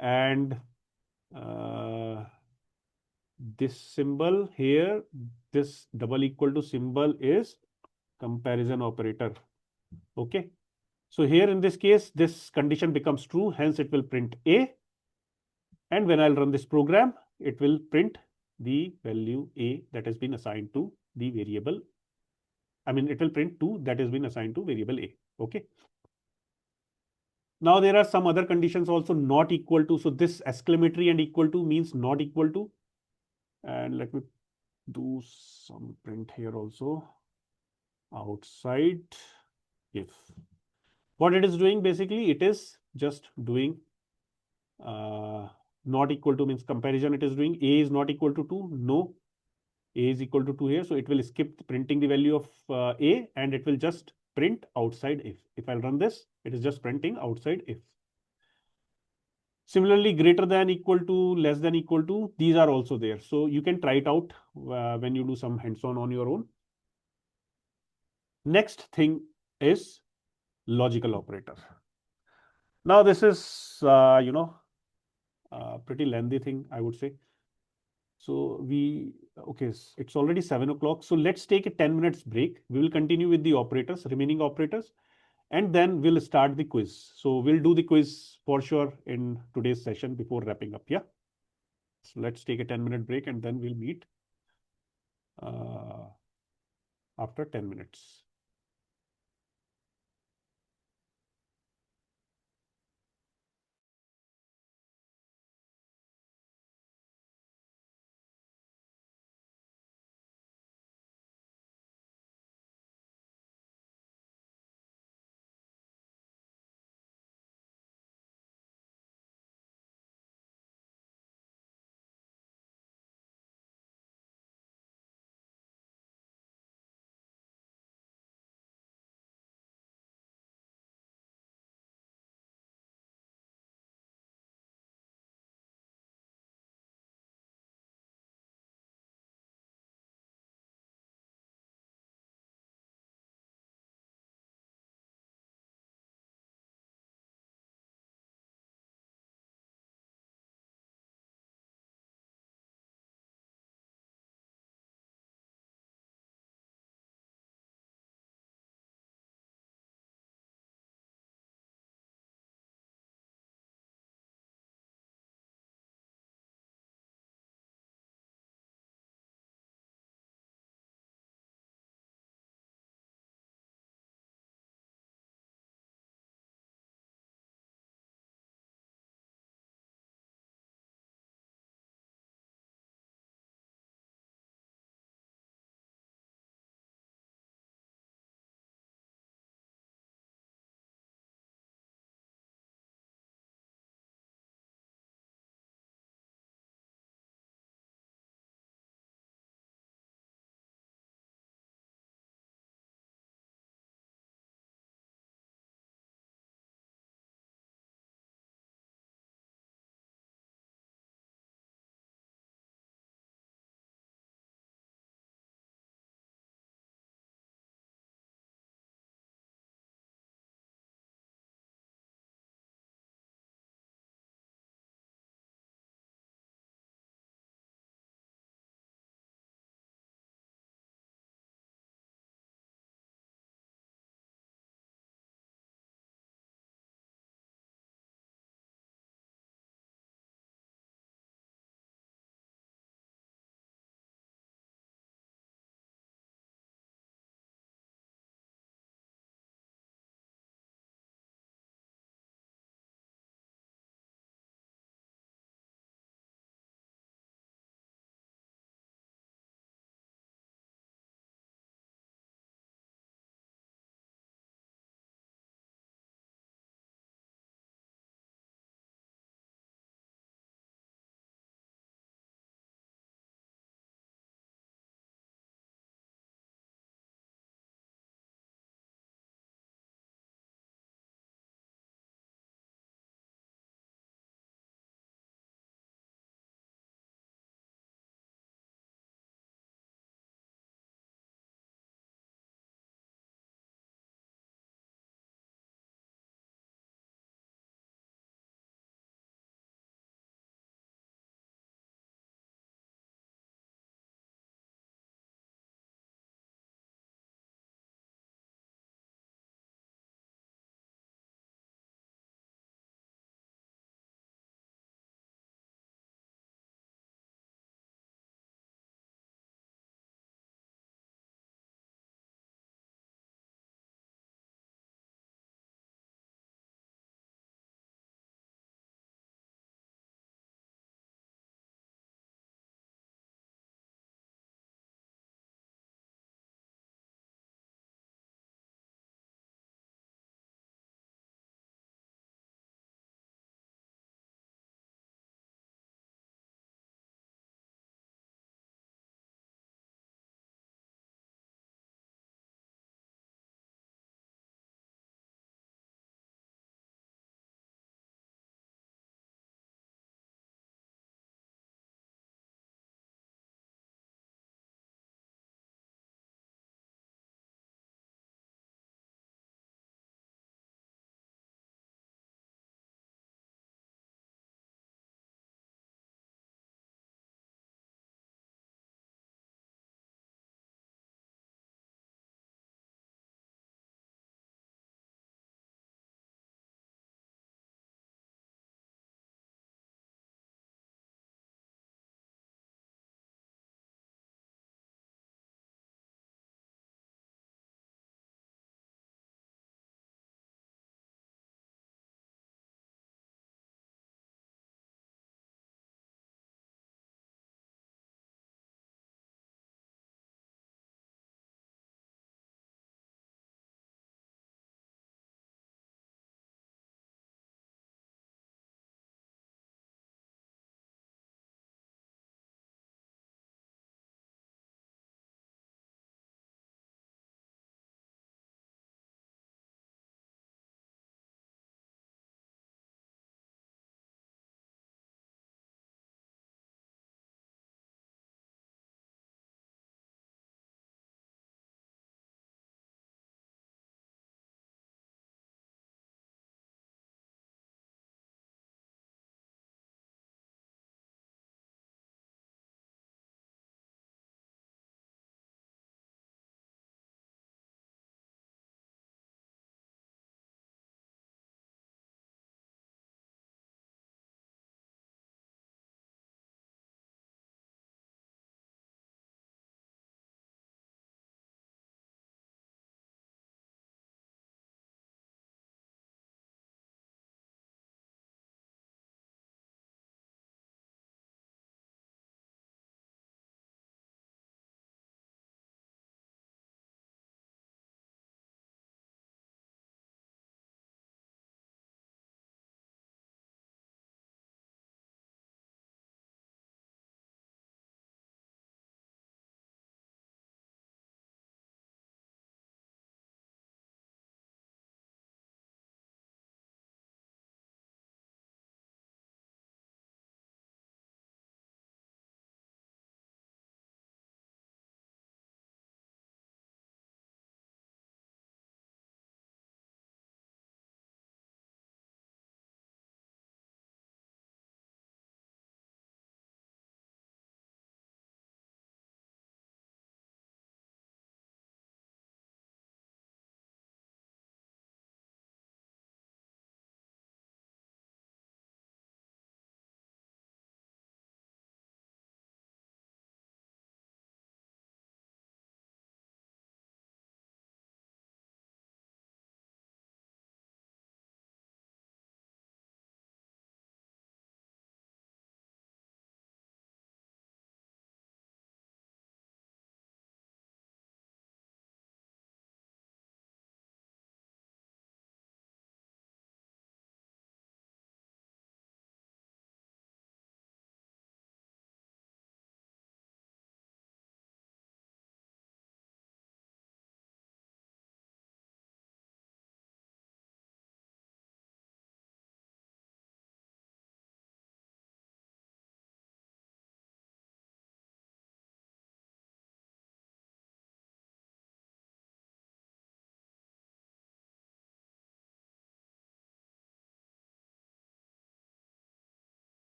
And uh, this symbol here, this double equal to symbol is comparison operator. Okay. So here in this case, this condition becomes true, hence it will print A. And when I'll run this program, it will print the value A that has been assigned to the variable. I mean, it will print 2 that has been assigned to variable A. Okay. Now there are some other conditions also not equal to. So this exclamatory and equal to means not equal to. And let me do some print here also. Outside if. What it is doing basically, it is just doing not equal to means comparison. It is doing A is not equal to 2. No. A is equal to 2 here. So it will skip printing the value of A and it will just print outside if. If I'll run this, it is just printing outside if. Similarly, greater than equal to, less than equal to, these are also there. So you can try it out when you do some hands-on on your own. Next thing is logical operator. Now this is, pretty lengthy thing, I would say. So okay, it's already 7 o'clock. So let's take a 10 minutes break. We will continue with the operators, remaining operators, and then we'll start the quiz. So we'll do the quiz for sure in today's session before wrapping up. Yeah. So let's take a 10-minute break and then we'll meet uh, after 10 minutes.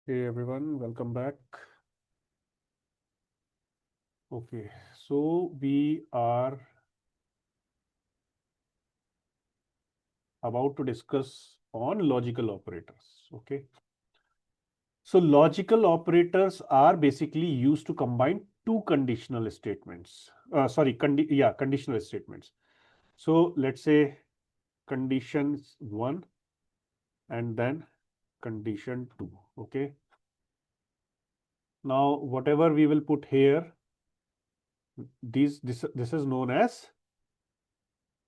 Hey everyone, welcome back. Okay, so we are about to discuss on logical operators. Okay, so logical operators are basically used to combine two conditional statements. Conditional statements. So let's say conditions one and then condition two. Okay, now whatever we will put here, this is known as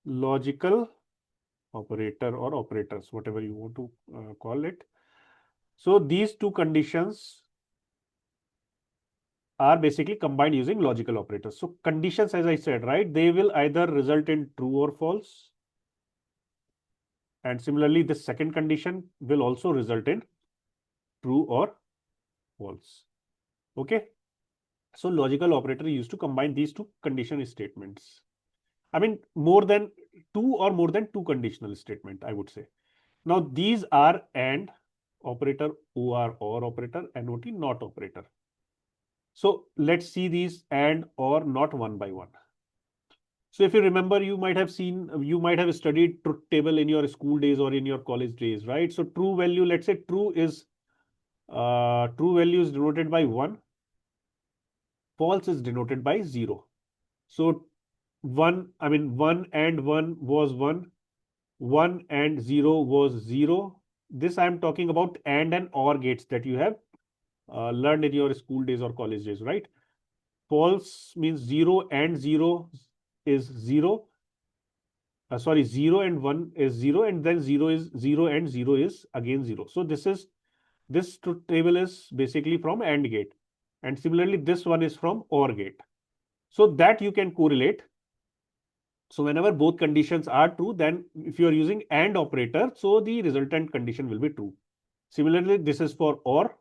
logical operator or operators, whatever you want to call it. So these two conditions are basically combined using logical operators. So conditions, as I said, right, they will either result in true or false. And similarly, the second condition will also result in true or false. Okay. So logical operator used to combine these two condition statements. I mean, more than two or more than two conditional statement, I would say. Now these are AND operator, or operator, NOT not operator. So let's see these AND or not one by one. So if you remember, you might have studied truth table in your school days or in your college days, right? So true value, let's say true value is denoted by 1, false is denoted by 0. So 1 and 1 was 1, 1 and 0 was 0. This I am talking about and OR gates that you have learned in your school days or college days, right? False means 0 and 0 is 0. 0 and 1 is 0, and then 0 is 0 and 0 is again 0. So this truth table is basically from AND gate. And similarly, this one is from OR gate. So that you can correlate. So whenever both conditions are true, then if you are using AND operator, so the resultant condition will be true. Similarly, this is for OR,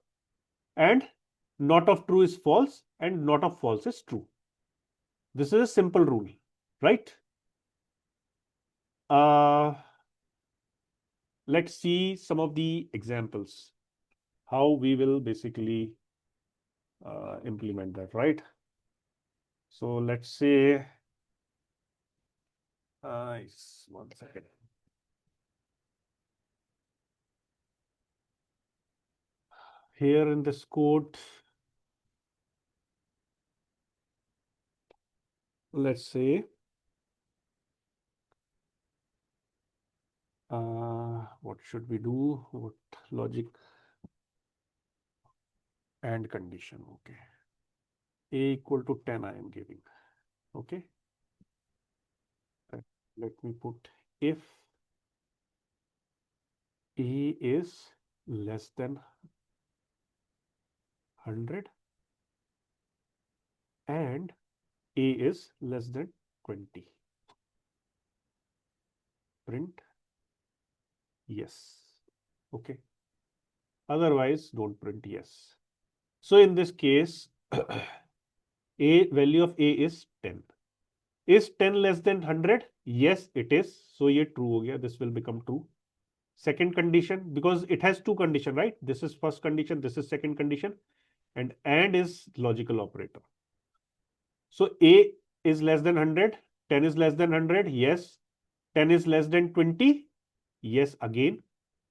and not of true is false and not of false is true. This is a simple rule, right? Uh, let's see some of the examples, how we will basically implement that, right? So let's say, 1 second. Here in this code, let's say, what should we do? What logic and condition? Okay. A equal to 10 I am giving. Okay. Let me put if A is less than 100 and A is less than 20. Print yes. Okay. Otherwise, don't print yes. So in this case, A value of A is 10. Is 10 less than 100? Yes, it is. So ये true हो गया. This will become true. Second condition, because it has two condition, right? This is first condition, this is second condition, and is logical operator. So A is less than 100, 10 is less than 100, yes. 10 is less than 20, yes again.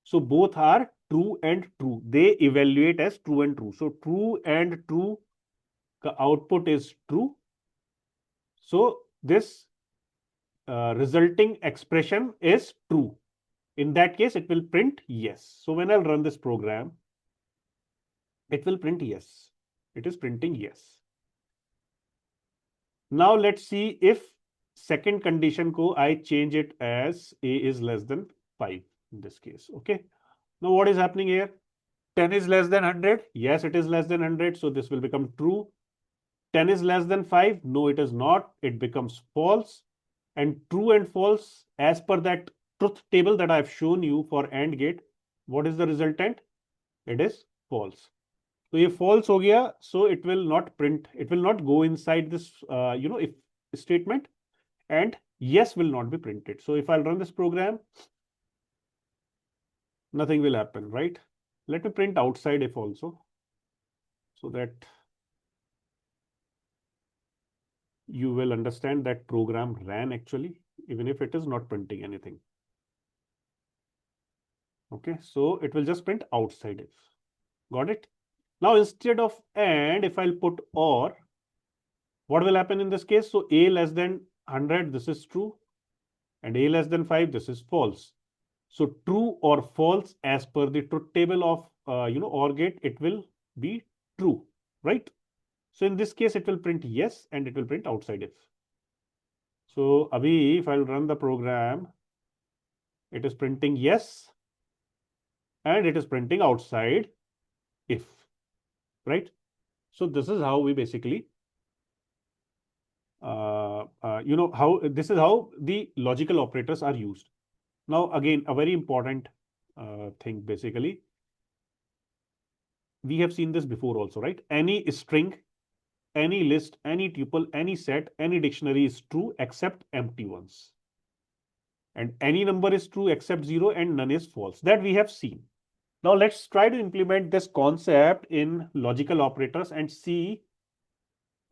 So both are true and true. They evaluate as true and true. So true and true, the output is true. So this resulting expression is true. In that case, it will print yes. So when I'll run this program, it will print yes. It is printing yes. Now let's see if second condition ko I change it as A is less than 5 in this case. Okay. Now what is happening here? 10 is less than 100. Yes, it is less than 100. So this will become true. 10 is less than 5. No, it is not. It becomes false. And true and false, as per that truth table that I have shown you for AND gate, what is the resultant? It is false. So ये false हो गया, so it will not print, it will not go inside this if statement, and yes will not be printed. So if I'll run this program, nothing will happen, right? Let me print outside if also, so that you will understand that program ran actually, even if it is not printing anything. Okay, so it will just print outside if. Got it? Now instead of and, if I'll put or, what will happen in this case? So a less than 100, this is true, and a less than 5, this is false. So true or false as per the truth table of OR gate, it will be true, right? So in this case, it will print yes and it will print outside if. So Abhi, if I'll run the program, it is printing yes and it is printing outside if, right? So this is how we basically, how this is how the logical operators are used. Now, again, a very important thing basically, we have seen this before also, right? Any string, any list, any tuple, any set, any dictionary is true except empty ones. And any number is true except 0 and none is false. That we have seen. Now let's try to implement this concept in logical operators and see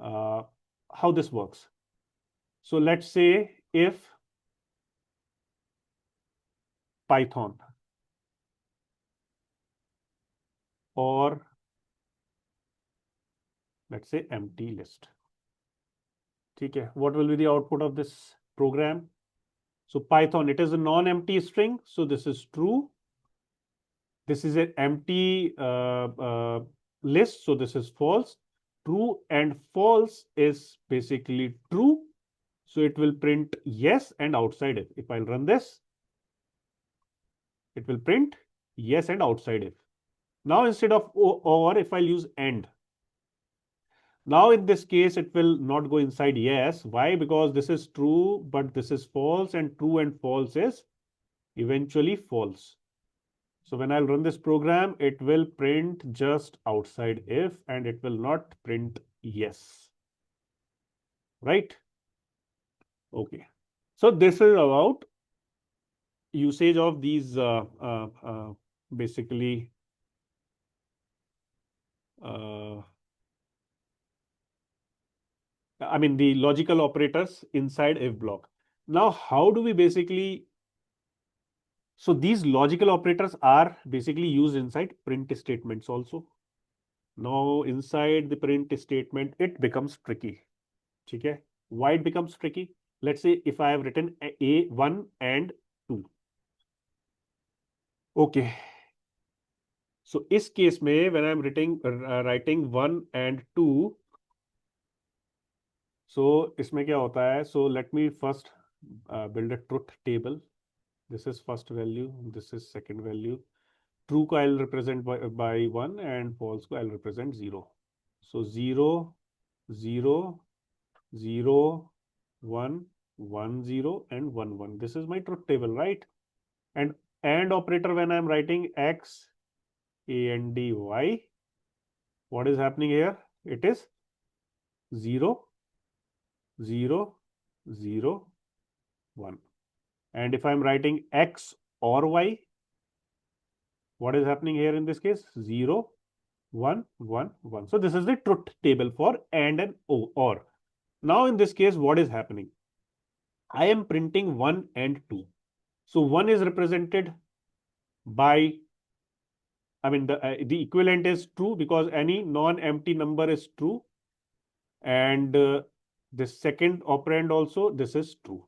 how this works. So let's say if Python or let's say empty list. Okay, what will be the output of this program? So Python, it is a non-empty string. So this is true. This is an empty list. So this is false. True and false is basically true. So it will print yes and outside if. If I'll run this, it will print yes and outside if. Now instead of or, if I'll use and. Now in this case, it will not go inside yes. Why? Because this is true, but this is false, and true and false is eventually false. So when I'll run this program, it will print just outside if, and it will not print yes. Right? Okay. So this is about usage of these basically I mean the logical operators inside if block. Now, how do we basically, so these logical operators are basically used inside print statements also. Now inside the print statement, it becomes tricky. Okay. Why it becomes tricky? Let's say if I have written A1 and 2. Okay. So इस case में when I'm writing 1 and 2, so इसमें क्या होता है? So let me first build a truth table. This is first value, this is second value. True को I'll represent by 1 and false को I'll represent 0. So 0, 0, 0, 1, 1, 0 and 1, 1. This is my truth table, right? And operator when I'm writing x, a and d, y, what is happening here? It is 0, 0, 0, 1. And if I'm writing x or y, what is happening here in this case? 0, 1, 1, 1. So this is the truth table for and or. Now in this case, what is happening? I am printing 1 and 2. So 1 is represented by, I mean, the equivalent is true because any non-empty number is true. And the second operand also, this is true.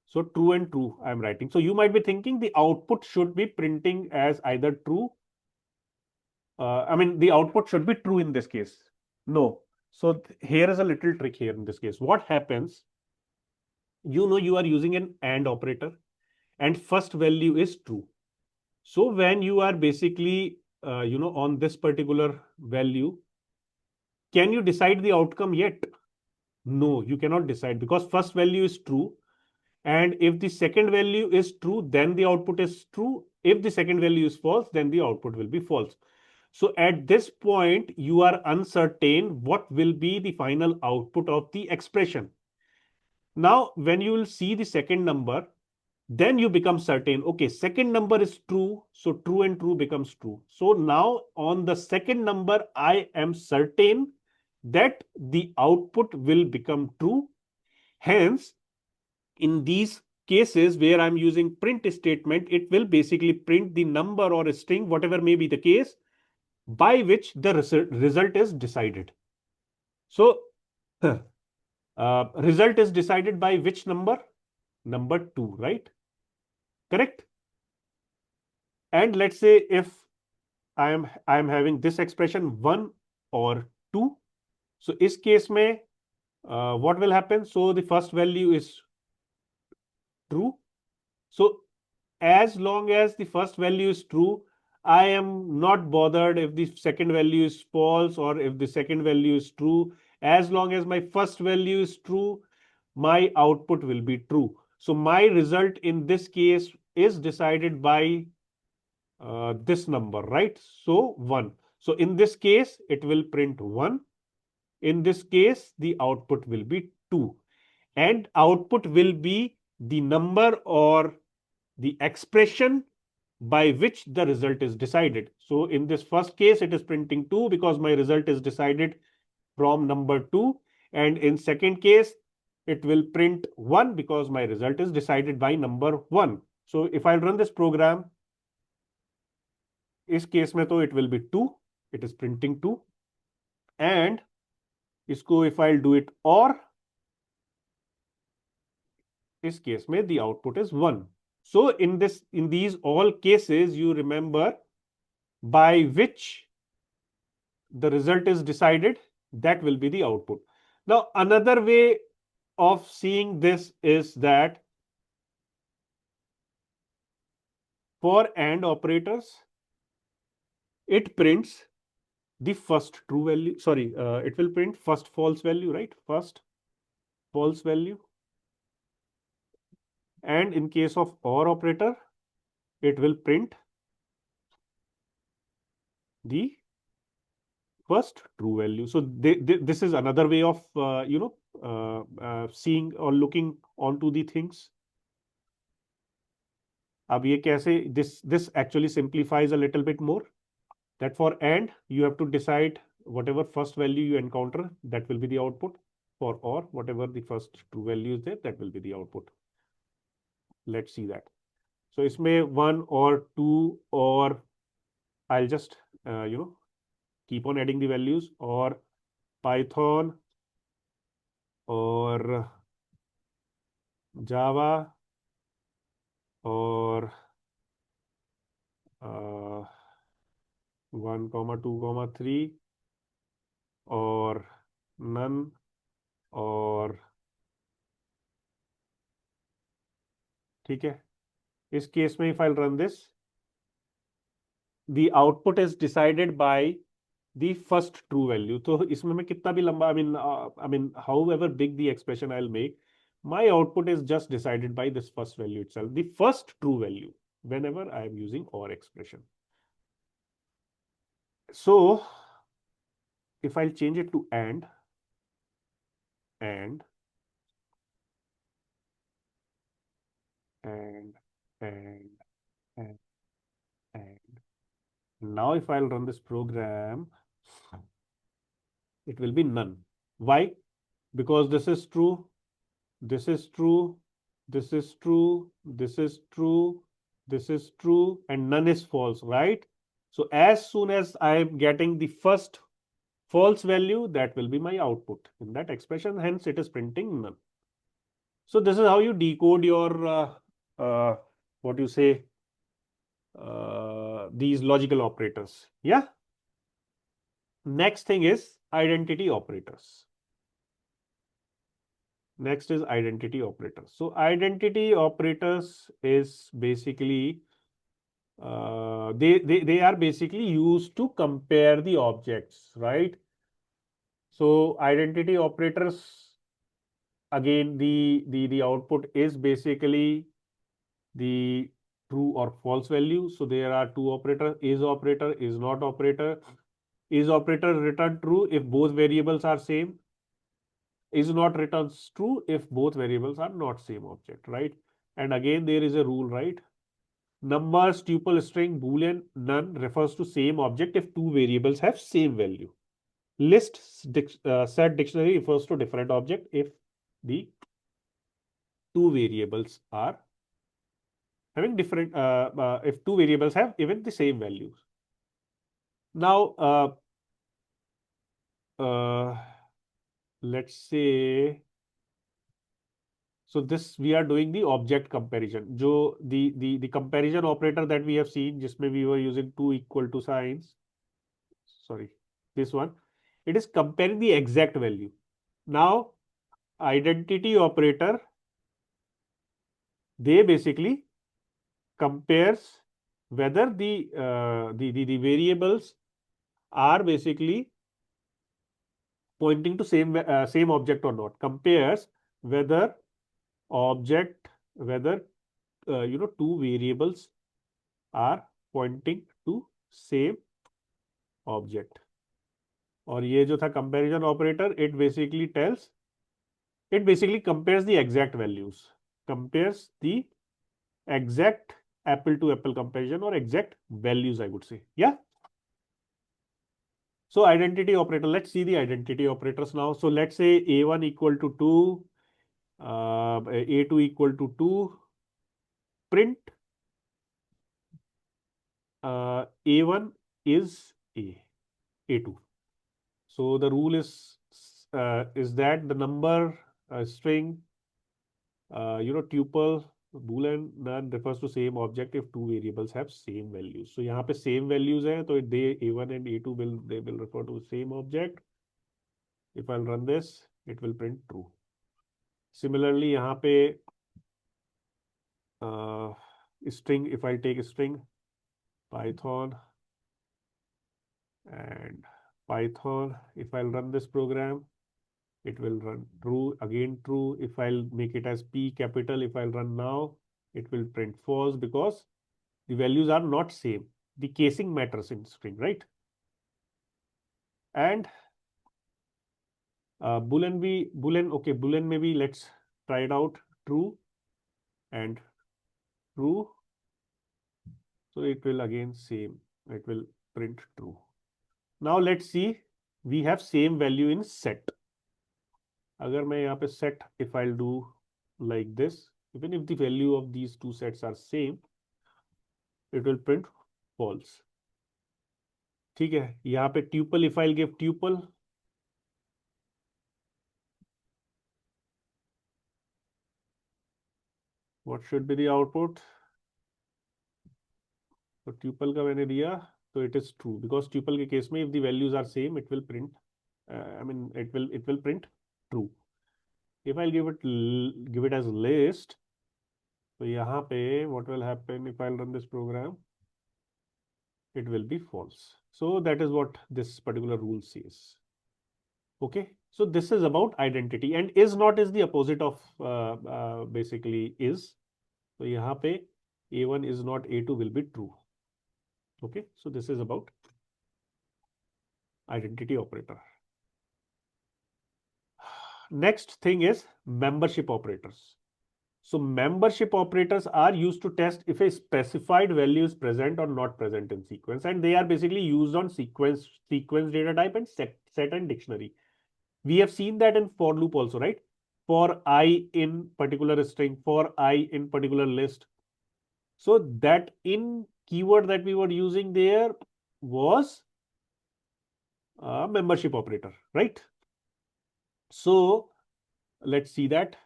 So true and true I'm writing. So you might be thinking the output should be printing as either true. I mean, the output should be true in this case. No. So here is a little trick here in this case. What happens? You are using an AND operator and first value is true. So when you are basically, on this particular value, can you decide the outcome yet? No, you cannot decide because first value is true. And if the second value is true, then the output is true. If the second value is false, then the output will be false. So at this point, you are uncertain what will be the final output of the expression. Now, when you will see the second number, Then you become certain, okay, second number is true, so true and true becomes true. So now on the second number I am certain that the output will become true. Hence, in these cases where I'm using print statement, it will basically print the number or a string, whatever may be the case, by which the result is decided. So result is decided by which number? Number 2, right? Correct. And let's say if I am having this expression 1 or 2, so इस case में what will happen? So the first value is true. So as long as the first value is true, I am not bothered if the second value is false or if the second value is true. As long as my first value is true, my output will be true. So my result in this case is decided by this number, right? So 1. So in this case, it will print 1. In this case, the output will be 2. And output will be the number or the expression by which the result is decided. So in this first case, it is printing 2 because my result is decided from number 2. And in second case, it will print 1 because my result is decided by number 1. So if I run this program, इस case में तो it will be 2, it is printing 2, and इसको if I'll do it or, इस case में the output is 1. So in these all cases, you remember by which the result is decided, that will be the output. Now another way of seeing this is that for AND operators, it prints the first true value, sorry, it will print first false value, right? First false value. And in case of OR operator, it will print the first true value. So this is another way of seeing or looking onto the things. अब ये कैसे this actually simplifies a little bit more. That for AND, you have to decide whatever first value you encounter, that will be the output. For OR, whatever the first true value is there, that will be the output. Let's see that. So इसमें 1 or 2 or I'll just keep on adding the values, or Python or Java or 1, 2, 3 or none or, ठीक है. इस case में if I'll run this, the output is decided by the first true value. तो इसमें मैं कितना भी लंबा, I mean however big the expression I'll make, my output is just decided by this first value itself, the first true value, whenever I am using OR expression. So if I'll change it to and and and and now if I'll run this program, it will be none. Why? Because this is true, this is true, this is true, this is true, this is true, and none is false, right? So as soon as I am getting the first false value, that will be my output in that expression. Hence, it is printing none. So this is how you decode your what you say, these logical operators. Yeah. Next thing is identity operators. Next is identity operators. So identity operators is basically they are basically used to compare the objects, right? So identity operators, again, the output is basically the true or false value. So there are two operators: is operator, is not operator. Is operator return true if both variables are same. Is not returns true if both variables are not same object, right? And again, there is a rule, right? Numbers, tuple, string, boolean, none refers to same object if two variables have same value. List, set, dictionary refers to different object if the two variables are having different, if two variables have even the same values. Now, uh, let's say, so this we are doing the object comparison. जो the comparison operator that we have seen, जिसमें we were using two equal to signs. Sorry, this one. It is comparing the exact value. Now, identity operator, they basically compares whether the variables are basically pointing to same object or not. Compares whether object whether two variables are pointing to same object. और ये जो था comparison operator, it basically compares the exact values, compares the exact apple to apple comparison or exact values, I would say. Yeah. So identity operator, let's see the identity operators now. So let's say A1 equal to 2, A2 equal to 2, print A1 is A2. So the rule is that the number, string, tuple, boolean, none refers to same object if two variables have same values. So यहाँ पे same values है, तो they A1 and A2 will refer to same object. If I'll run this, it will print true. Similarly, यहाँ पे string, if I take a string, Python and Python, if I'll run this program, it will run true, again true. If I'll make it as P capital, if I'll run now, it will print false because the values are not same. The casing matters in string, right? And boolean maybe let's try it out. True and true. So it will again same. It will print true. Now let's see. We have same value in set. अगर मैं यहाँ पे set, if I'll do like this, even if the value of these two sets are same, it will print false. ठीक है, यहाँ पे tuple, if I'll give tuple, what should be the output? तो tuple का मैंने दिया, तो it is true because tuple के केस में if the values are same, it will print. It will print true. If I'll give it as list, तो यहाँ पे what will happen if I'll run this program? It will be false. So that is what this particular rule says. Okay. So this is about identity, and is not is the opposite of basically is. So यहाँ पे A1 is not A2 will be true. Okay. So this is about identity operator. Next thing is membership operators. So membership operators are used to test if a specified value is present or not present in sequence, and they are basically used on sequence data type and set and dictionary. We have seen that in for loop also, right? For I in particular string, for I in particular list. So that in keyword that we were using there was a membership operator, right? So let's see that.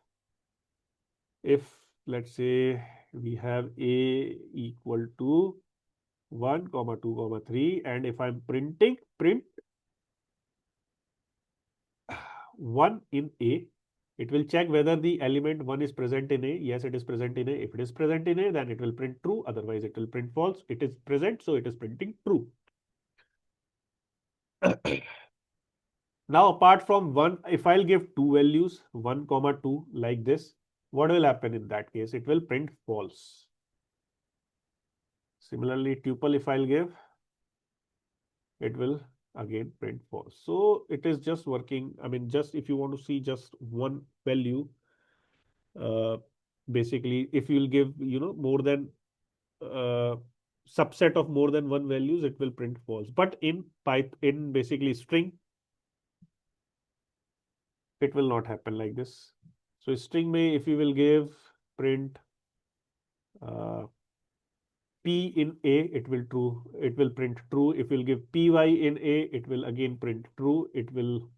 If let's say we have A equal to 1, 2, 3, and if I'm print 1 in A, it will check whether the element 1 is present in A. Yes, it is present in A. If it is present in A, then it will print true. Otherwise, it will print false. It is present, so it is printing true. Now, apart from 1, if I'll give two values, 1, 2, like this, what will happen in that case? It will print false. Similarly, tuple, if I'll give, it will again print false. So it is just working. I mean, just if you want to see just one value, basically if you'll give, more than uh, subset of more than one values, it will print false. But in pipe, in basically string, it will not happen like this. So string may, if you will give print uh, p in a, it will true, it will print true. If you'll give py in a, it will again print true. It will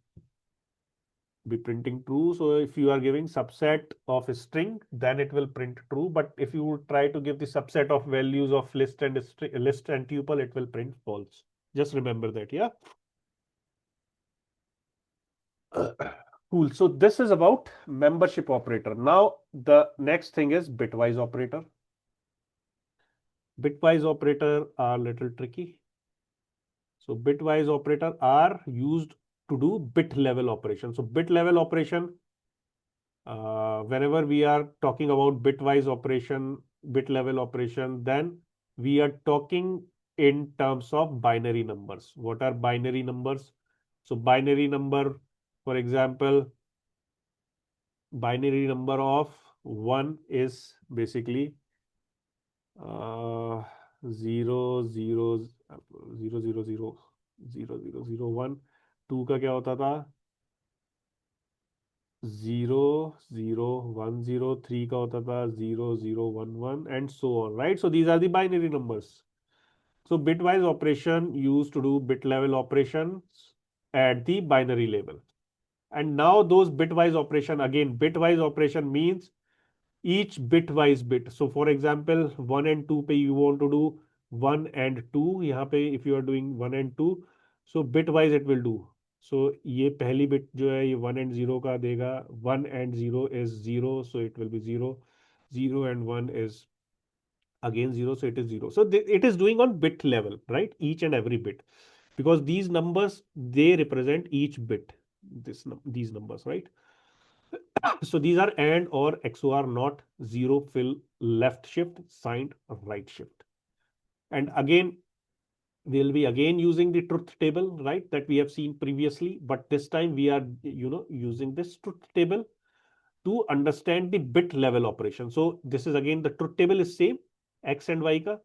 be printing true. So if you are giving subset of a string, then it will print true. But if you try to give the subset of values of list and list and tuple, it will print false. Just remember that, yeah. Cool. So this is about membership operator. Now the next thing is bitwise operator. Bitwise operator are little tricky. So bitwise operator are used to do bit level operation. So bit level operation, whenever we are talking about bitwise operation, bit level operation, then we are talking in terms of binary numbers. What are binary numbers? So binary number, for example, binary number of 1 is basically uh, 0 0 0 0 0 0 0 0 1. 2 का क्या होता था? 0 0 1 0. 3 का होता था 0 0 1 1 and so on, right? So these are the binary numbers. So bitwise operation used to do bit level operations at the binary level. And now those bitwise operation, again, bitwise operation means each bitwise bit. So for example, 1 and 2 पे you want to do 1 and 2. यहाँ पे if you are doing 1 and 2, so bitwise it will do. So ये पहली bit जो है ये 1 and 0 का देगा. 1 and 0 is 0, so it will be 0. 0 and 1 is again 0, so it is 0. So it is doing on bit level, right? Each and every bit, because these numbers, they represent each bit, these numbers, right? So these are AND or XOR, not zero fill left shift, signed right shift. And again, we'll be again using the truth table, right? That we have seen previously, but this time we are, using this truth table to understand the bit level operation. So this is again, the truth table is same, X and Y ka,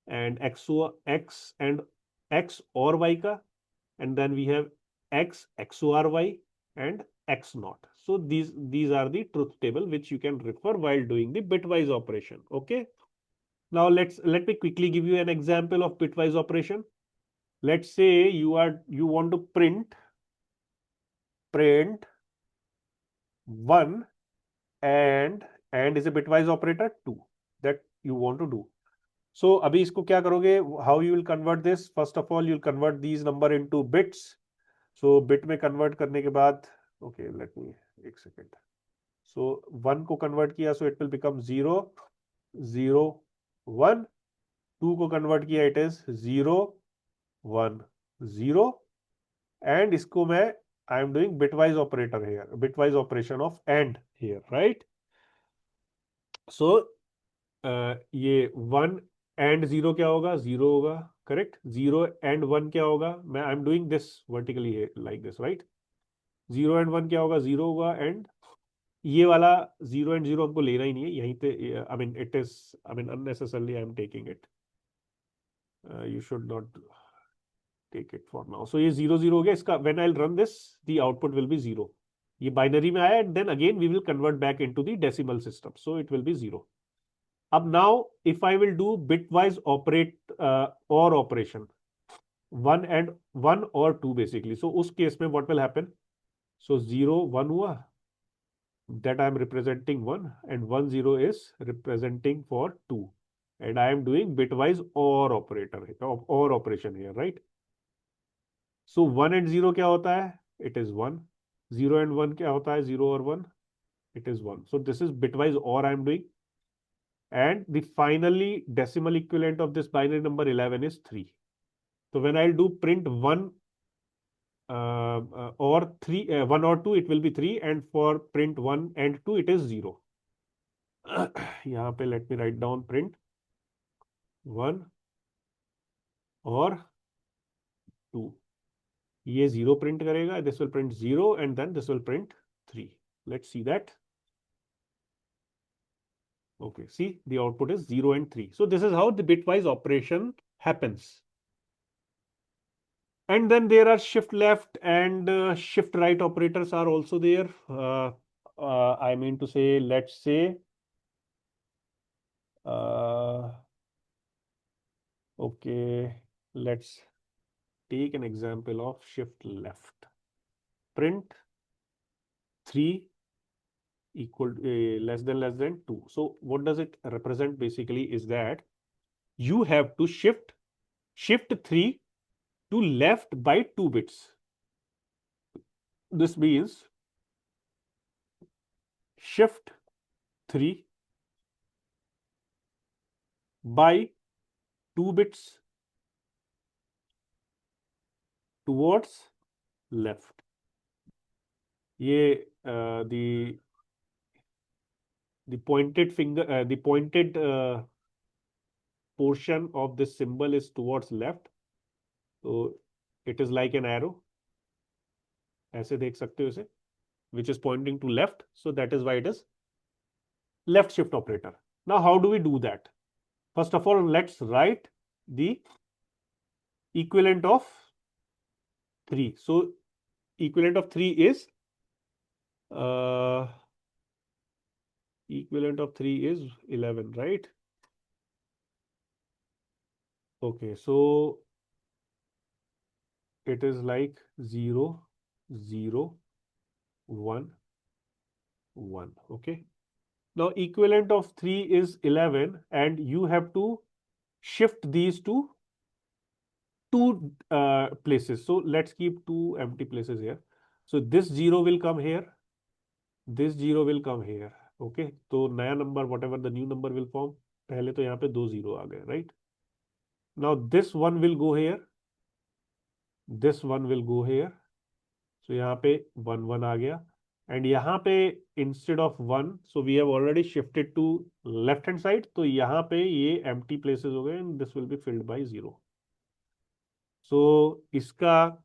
and XOR X and X or Y ka, and then we have X XOR Y and X naught. So these are the truth table which you can refer while doing the bitwise operation. Okay. Now let me quickly give you an example of bitwise operation. Let's say you want to print 1 and is a bitwise operator 2 that you want to do. So अभी इसको क्या करोगे? How you will convert this? First of all, you'll convert these number into bits. So bit में convert करने के बाद, okay, let me, एक second. So 1 को convert किया, so it will become 0 0 1. 2 को convert किया, it is 0 1 0. And इसको मैं, I am doing bitwise operator here, bitwise operation of AND here, right? So ये 1 and 0 क्या होगा? 0 होगा, correct? 0 and 1 क्या होगा? मैं I am doing this vertically here, like this, right? 0 and 1 क्या होगा? 0 होगा, and ये वाला 0 and 0 हमको लेना ही नहीं है यहीं पे. I mean it is, I mean unnecessarily I am taking it. You should not take it for now. So ये 0 0 हो गया. इसका when I'll run this, the output will be 0. ये binary में आया, and then again we will convert back into the decimal system, so it will be 0. अब now if I will do bitwise operate or operation 1 and 1 or 2 basically, so उस case में what will happen? So 0 1 हुआ, that I am representing 1, and 1 0 is representing for 2, and I am doing bitwise OR operator or operation here, right? So 1 and 0 क्या होता है? It is 1. 0 and 1 क्या होता है? 0 और 1, it is 1. So this is bitwise OR I am doing, and the finally decimal equivalent of this binary number 11 is 3. So when I'll do print 1 or 3, 1 or 2, it will be 3, and for print 1 and 2 it is 0. यहाँ पे let me write down print 1 और 2. ये 0 print करेगा, this will print 0, and then this will print 3. Let's see that. Okay, see, the output is 0 and 3. So this is how the bitwise operation happens. And then there are shift left and shift right operators are also there. I mean to say, let's say, uh, okay, let's take an example of shift left. Print 3 equal less than 2. So what does it represent basically is that you have to shift 3 to left by 2 bits. This means shift 3 by 2 bits towards left. ये the pointed finger the pointed portion of this symbol is towards left. So it is like an arrow. ऐसे देख सकते हो इसे, which is pointing to left. So that is why it is left shift operator. Now how do we do that? First of all, let's write the equivalent of 3. So equivalent of 3 is uh, equivalent of 3 is 11, right? Okay, so it is like 0, 0, 1, 1. Okay. Now equivalent of 3 is 11 and you have to shift these to two places. So let's keep two empty places here. So this 0 will come here. This 0 will come here. Okay. तो नया number, whatever the new number will form, पहले तो यहाँ पे दो 0 आ गए, right? Now this one will go here. This one will go here. So यहाँ पे 1 1 आ गया. And यहाँ पे instead of 1, so we have already shifted to left hand side. तो यहाँ पे ये empty places हो गए and this will be filled by 0. So इसका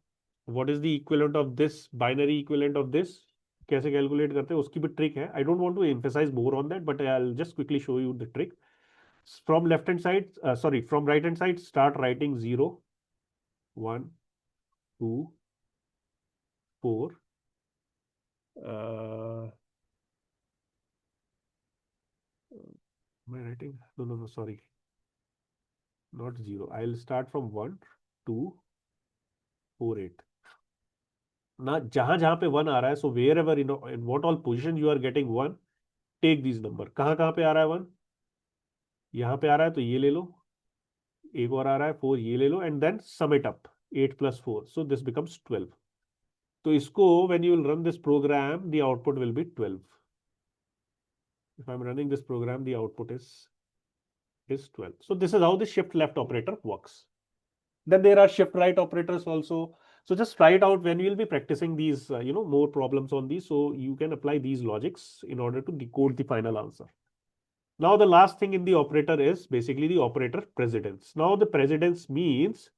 what is the equivalent of this, binary equivalent of this? कैसे कैलकुलेट करते हैं उसकी भी ट्रिक है. I don't want to emphasize more on that, but I'll just quickly show you the trick. From left hand side, from right hand side, start writing 0, 1, 2, 4. Am I writing? No, sorry. Not 0. I'll start from 1, 2, 4, 8. Now, जहां जहां पे 1 आ रहा है, so wherever in what all position you are getting 1, take these number. कहां कहां पे आ रहा है 1? यहाँ पे आ रहा है तो ये ले लो. एक और आ रहा है 4, ये ले लो and then sum it up. 8 plus 4. So this becomes 12. तो इसको when you will run this program, the output will be 12. If I'm running this program, the output is 12. So this is how the shift left operator works. Then there are shift right operators also. So just try it out when you will be practicing these, more problems on these. So you can apply these logics in order to decode the final answer. Now the last thing in the operator is basically the operator precedence. Now the precedence means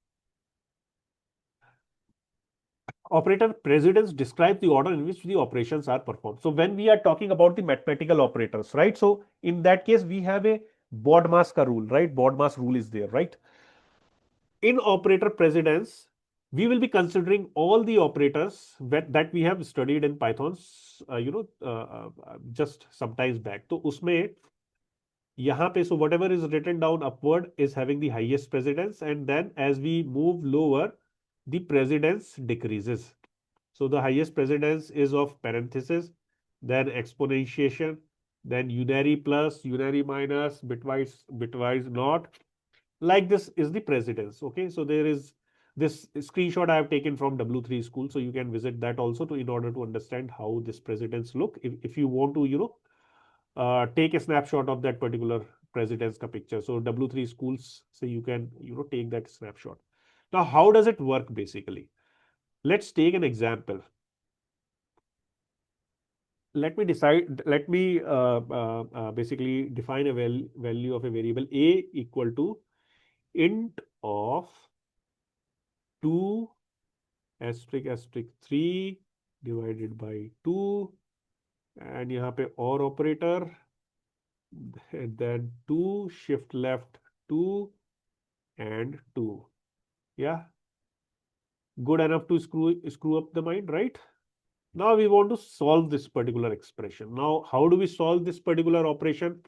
operator precedence describes the order in which the operations are performed. So when we are talking about the mathematical operators, right? So in that case, we have a BODMAS ka rule, right? BODMAS rule is there, right? In operator precedence, we will be considering all the operators that we have studied in Python's, just sometimes back. तो उसमें यहाँ पे so whatever is written down upward is having the highest precedence, and then as we move lower, the precedence decreases. So the highest precedence is of parenthesis, then exponentiation, then unary plus, unary minus, bitwise not. Like this is the precedence. Okay, so there is this screenshot I have taken from W3 school, so you can visit that also to in order to understand how this precedence look. If you want to, take a snapshot of that particular president's picture. So W3 schools, so you can, take that snapshot. Now, how does it work basically? Let's take an example. Let me basically define a value of a variable a equal to int of 2 asterisk asterisk 3 divided by 2 and यहाँ पे or operator then 2, shift left 2 and 2. Yeah, good enough to screw up the mind, right? Now we want to solve this particular expression. Now, how do we solve this particular operation?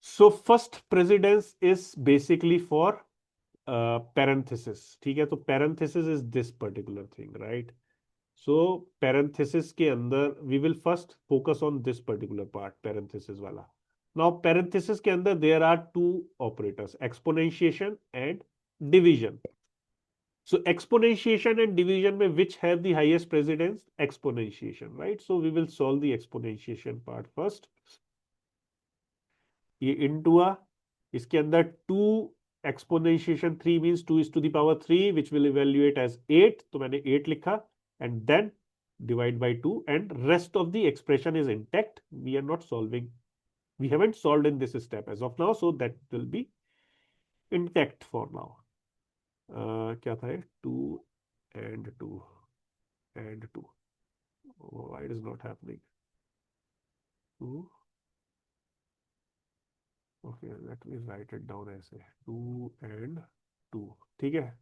So first precedence is basically for parenthesis. ठीक है, तो parenthesis is this particular thing, right? So parenthesis के अंदर we will first focus on this particular part, parenthesis वाला. Now parenthesis के अंदर there are two operators, exponentiation and division. So exponentiation and division में which have the highest precedence? Exponentiation, right? So we will solve the exponentiation part first. ये into a इसके अंदर 2 exponentiation 3 means 2 is to the power 3 which will evaluate as 8. तो मैंने 8 लिखा and then divide by 2 and rest of the expression is intact. We are not solving. We haven't solved in this step as of now, so that will be intact for now. क्या था ये 2 and 2 and 2. Why it is not happening? 2. Okay, let me write it down ऐसे 2 and 2. ठीक है.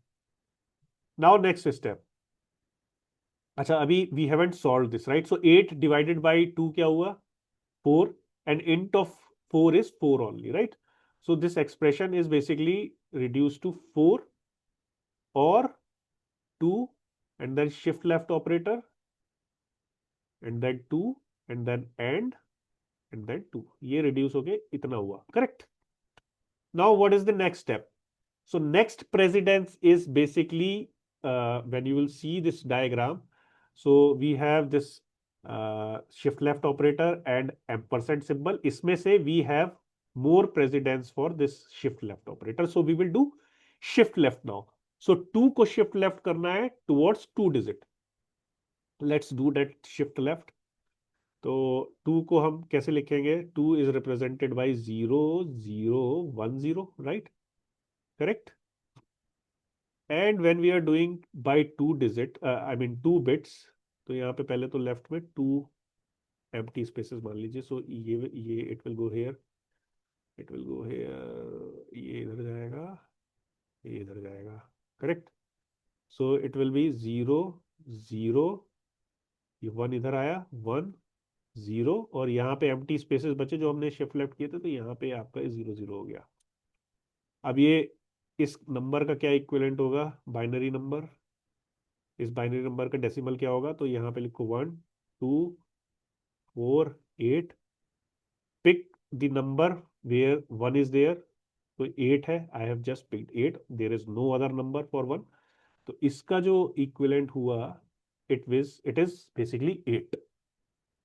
Now next step. अच्छा अभी we haven't solved this, right? So 8 divided by 2 क्या हुआ? 4 and int of 4 is 4 only, right? So this expression is basically reduced to 4 or 2 and then shift left operator and then 2 and then 2. ये reduce हो गए इतना हुआ, correct? Now what is the next step? So next precedence is basically when you will see this diagram. So we have this shift left operator and ampersand symbol. इसमें से we have more precedence for this shift left operator. So we will do shift left now. So 2 को shift left करना है towards 2 digit. Let's do that shift left. तो 2 को हम कैसे लिखेंगे? 2 is represented by 0 0 1 0, right? Correct? And when we are doing by 2 digit, I mean 2 bits, तो यहाँ पे पहले तो लेफ्ट में 2 empty spaces मान लीजिए. So ये it will go here, it will go here, ये इधर जाएगा, ये इधर जाएगा, correct? So it will be 0 0, ये 1 इधर आया 1 0 और यहाँ पे empty spaces बचे जो हमने शिफ्ट लेफ्ट किए थे, तो यहाँ पे आपका 0 0 हो गया. अब ये इस नंबर का क्या इक्विवेलेंट होगा? Binary number. इस बाइनरी नंबर का डेसिमल क्या होगा? तो यहाँ पे लिखो 1 2 4 8. Pick the number where 1 is there. तो 8 है. I have just picked 8. There is no other number for 1. तो इसका जो इक्विवेलेंट हुआ इट इज बेसिकली 8.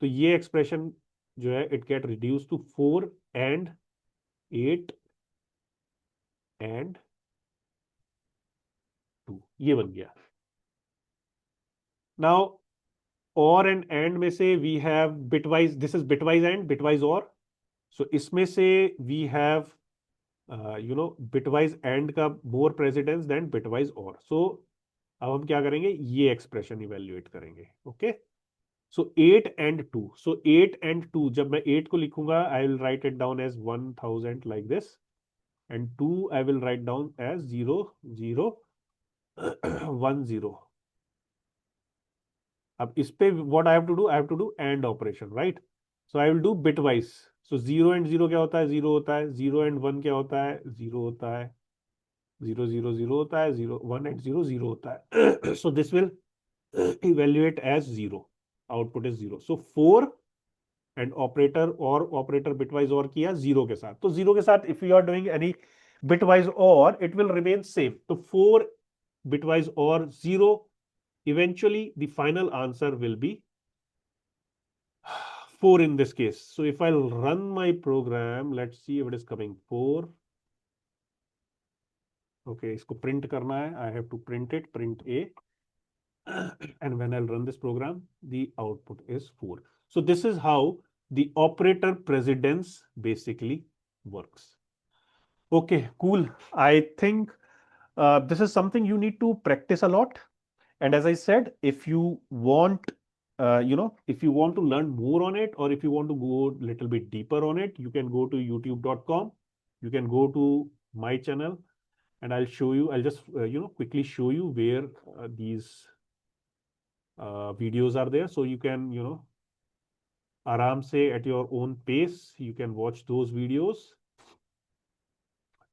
तो ये एक्सप्रेशन जो है it get reduce to 4 and 8 and 2. ये बन गया. नाउ और एंड में से we have bitwise. This is bitwise and bitwise or. So इसमें से वी हैव बिटवाइज एंड का मोर प्रेसिडेंस देन बिटवाइज और. सो अब हम क्या करेंगे? ये एक्सप्रेशन इवेल्युएट करेंगे. Okay. So 8 and 2. So 8 and 2, जब मैं 8 को लिखूंगा I will write it down as 1000 like this and 2 I will write down as 0 0 1 0. अब इस पे what I have to do? I have to do and operation, right? So I will do bitwise. So 0 and 0 क्या होता है? 0 होता है. 0 and 1 क्या होता है? 0 होता है. 0 0 0 होता है. 0 1 एंड 0 0 होता है. So this will evaluate as 0. Output is 0. So 4 and operator bitwise or किया 0 के साथ. तो 0 के साथ if you are doing any bitwise or it will remain same. तो 4 bitwise or 0, eventually the final answer will be 4 in this case. So if I'll run my program, let's see if it is coming 4. Okay, इसको print करना है. I have to print it, print A. And when I'll run this program, the output is 4. So this is how the operator precedence basically works. Okay, cool. I think this is something you need to practice a lot. And as I said, if you want if you want to learn more on it, or if you want to go a little bit deeper on it, you can go to youtube.com. You can go to my channel, and I'll show you. I'll just quickly show you where these videos are there, so you can आराम से at your own pace you can watch those videos.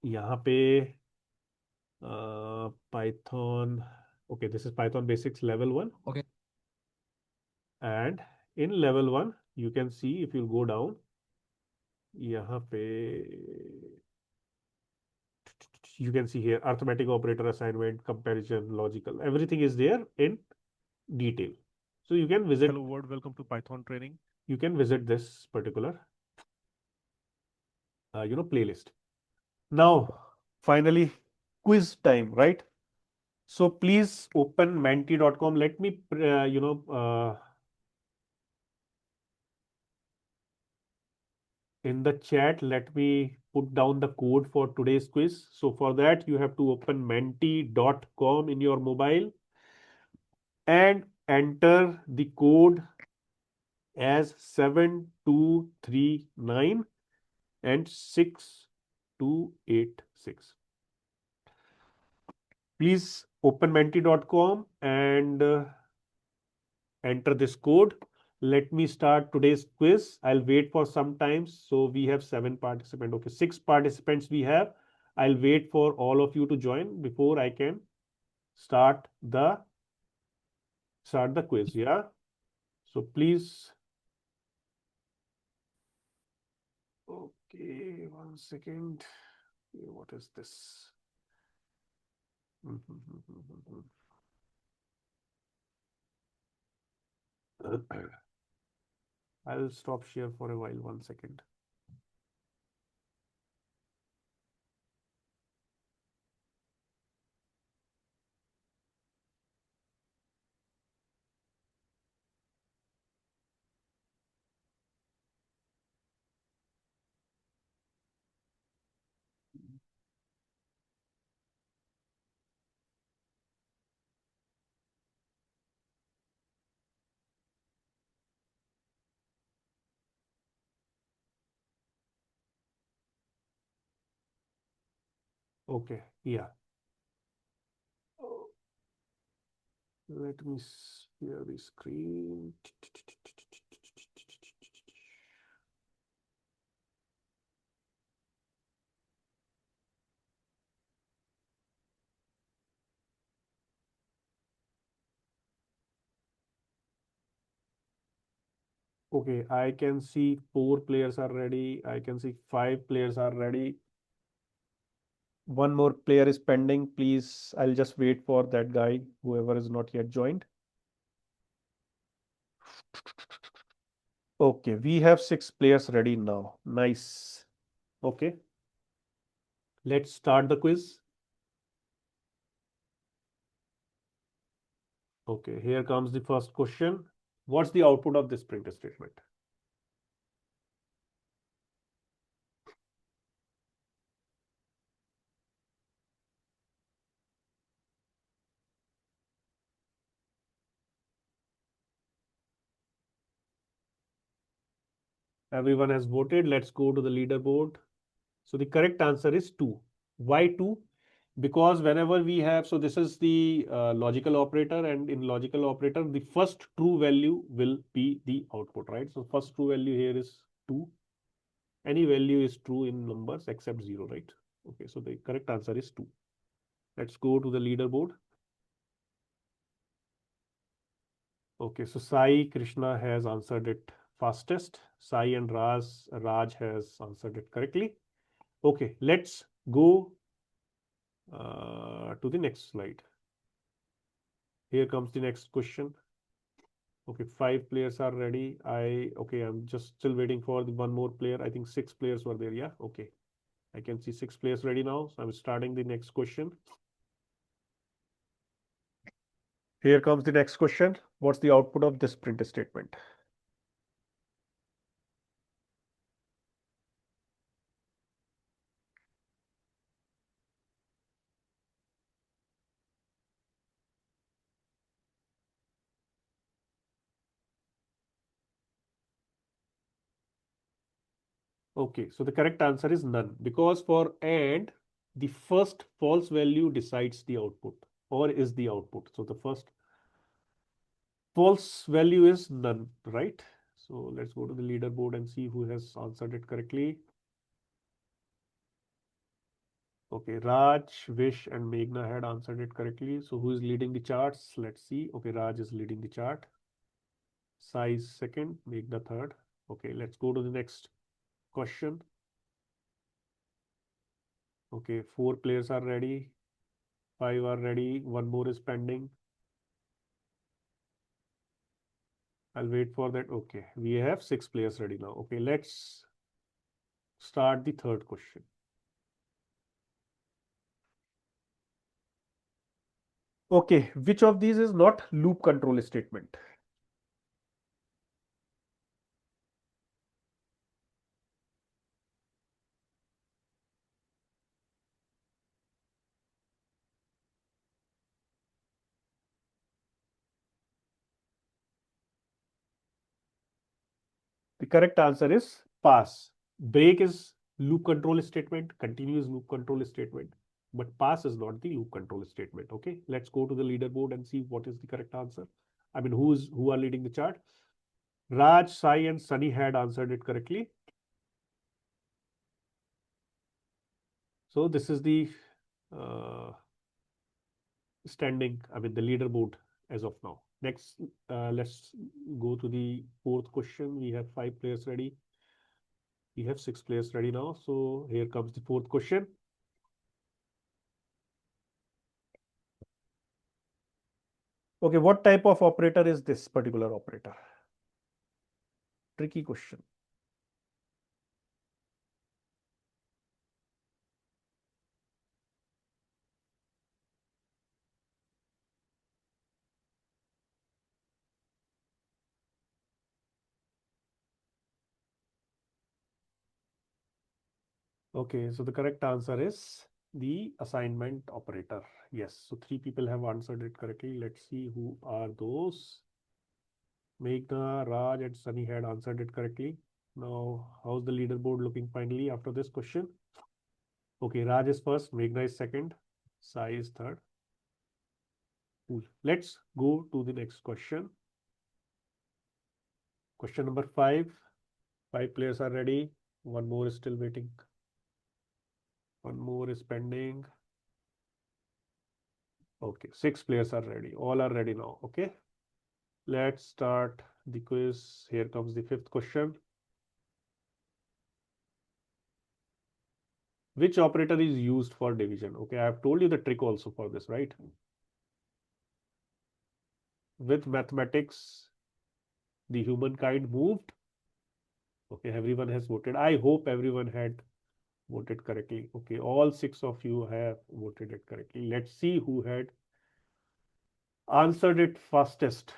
यहाँ पे Python. Okay, this is Python Basics Level 1. Okay. And in Level 1, you can see if you go down, यहाँ पे you can see here arithmetic operator assignment, comparison, logical. Everything is there in detail. So you can visit. Hello world, welcome to Python training. You can visit this particular playlist. Now, finally, quiz time, right? So please open menti.com. Let me, in the chat, let me put down the code for today's quiz. So for that, you have to open menti.com in your mobile and enter the code as 7239 and 6286. Please open menti.com and enter this code. Let me start today's quiz. I'll wait for some time. So we have 7 participants. Okay, 6 participants we have. I'll wait for all of you to join before I can start the quiz. Yeah. So please. Okay, 1 second. Okay, what is this? I'll stop share for a while. 1 second. Okay, yeah. Let me share the screen. Okay, I can see 4 players are ready. I can see 5 players are ready. One more player is pending. Please, I'll just wait for that guy, whoever is not yet joined. Okay, we have 6 players ready now. Nice. Okay, let's start the quiz. Okay, here comes the first question. What's the output of this print statement? Everyone has voted. Let's go to the leaderboard. So the correct answer is 2. Why 2? Because whenever we have, so this is the logical operator, and in logical operator, the first true value will be the output, right? So first true value here is 2. Any value is true in numbers except 0, right? Okay, so the correct answer is 2. Let's go to the leaderboard. Okay, so Sai Krishna has answered it fastest. Sai and Raj has answered it correctly. Okay, let's go to the next slide. Here comes the next question. Okay, 5 players are ready. I'm just still waiting for the one more player. I think 6 players were there. Yeah, okay. I can see 6 players ready now. So I'm starting the next question. Here comes the next question. What's the output of this print statement? Okay, so the correct answer is none, because for AND, the first false value decides the output or is the output. So the first false value is none, right? So let's go to the leaderboard and see who has answered it correctly. Okay, Raj, Vish, and Meghna had answered it correctly. So who is leading the charts? Let's see. Okay, Raj is leading the chart. Sai is second, Meghna third. Okay, let's go to the next question. Okay, 4 players are ready. 5 are ready. One more is pending. I'll wait for that. Okay, we have 6 players ready now. Okay, let's start the third question. Okay, which of these is not loop control statement? The correct answer is pass. Break is loop control statement, continuous loop control statement, but pass is not the loop control statement. Okay, let's go to the leaderboard and see what is the correct answer. I mean, who are leading the chart? Raj, Sai, and Sunny had answered it correctly. So this is the uh, standing, I mean, the leaderboard as of now. Next, let's go to the fourth question. We have 5 players ready. We have 6 players ready now. So here comes the fourth question. Okay, what type of operator is this particular operator? Tricky question. Okay, so the correct answer is the assignment operator. Yes, so 3 people have answered it correctly. Let's see who are those. Meghna, Raj, and Sunny had answered it correctly. Now, how's the leaderboard looking finally after this question? Okay, Raj is first, Meghna is second, Sai is third. Cool. Let's go to the next question. Question number 5. 5 players are ready. One more is still waiting. One more is pending. Okay, 6 players are ready. All are ready now. Okay, let's start the quiz. Here comes the fifth question. Which operator is used for division? Okay, I have told you the trick also for this, right? With mathematics, the humankind moved. Okay, everyone has voted. I hope everyone had voted correctly. Okay, all 6 of you have voted it correctly. Let's see who had answered it fastest.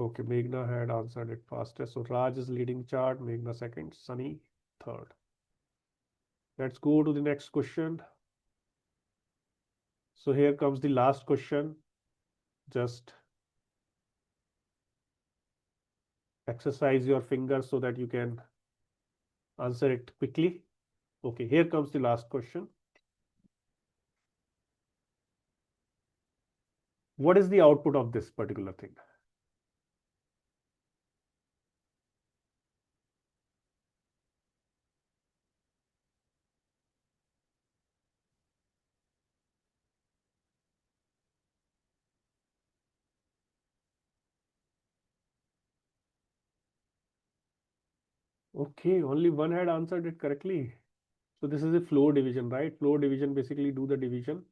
Okay, Meghna had answered it fastest. So Raj is leading chart, Meghna second, Sunny third. Let's go to the next question. So here comes the last question. Just exercise your fingers so that you can answer it quickly. Okay, here comes the last question. What is the output of this particular thing? Okay, only one had answered it correctly. So this is a floor division, right? Floor division basically do the division.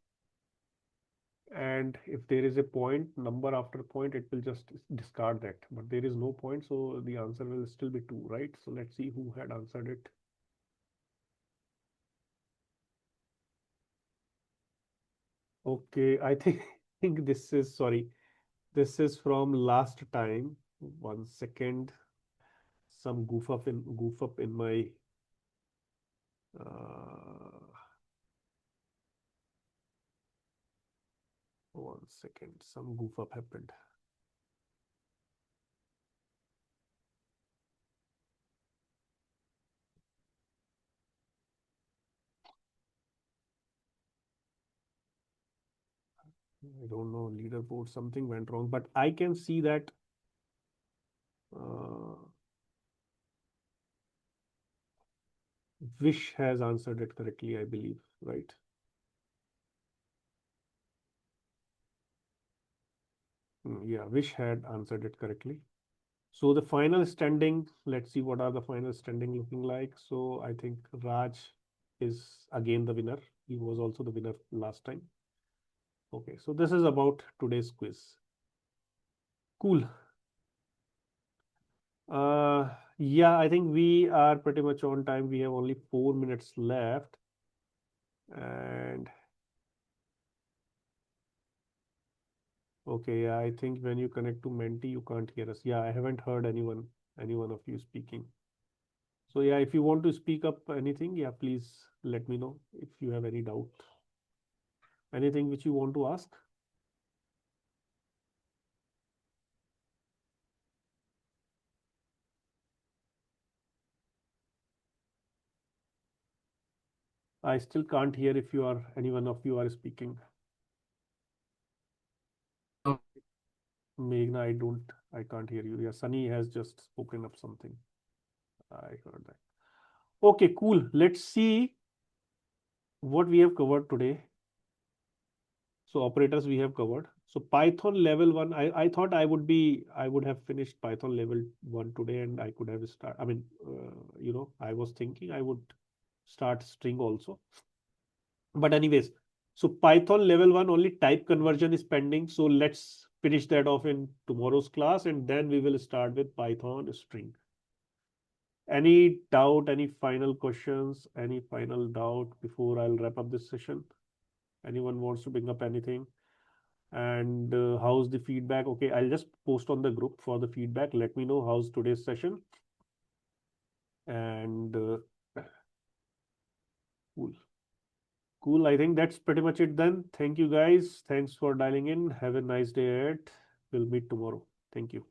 And if there is a point, number after point, it will just discard that. But there is no point, so the answer will still be 2, right? So let's see who had answered it. Okay, I think, think this is, sorry, this is from last time. 1 second. Some goof up in my uh, 1 second. Some goof up happened. I don't know, leaderboard, something went wrong, but I can see that uh, Vish has answered it correctly, I believe, right? Yeah, Vish had answered it correctly. So the final standing, let's see what are the final standing looking like. So I think Raj is again the winner. He was also the winner last time. Okay, so this is about today's quiz. Cool. Yeah, I think we are pretty much on time. We have only 4 minutes left. And okay, yeah, I think when you connect to Menti, you can't hear us. Yeah, I haven't heard any one of you speaking. So yeah, if you want to speak up anything, yeah, please let me know if you have any doubt. Anything which you want to ask? I still can't hear if you are any one of you are speaking. Meghna, I can't hear you. Yeah, Sunny has just spoken up something. I heard that. Okay, cool. Let's see what we have covered today. So operators we have covered. So Python level one, I thought I would have finished Python level one today and I could have start. I mean, I was thinking I would start string also. But anyways, so Python level one only type conversion is pending. So let's finish that off in tomorrow's class and then we will start with Python string. Any doubt, any final questions, any final doubt before I'll wrap up this session? Anyone wants to bring up anything? And how's the feedback? Okay, I'll just post on the group for the feedback. Let me know how's today's session. And cool. Cool. I think that's pretty much it then. Thank you guys. Thanks for dialing in. Have a nice day ahead. We'll meet tomorrow. Thank you.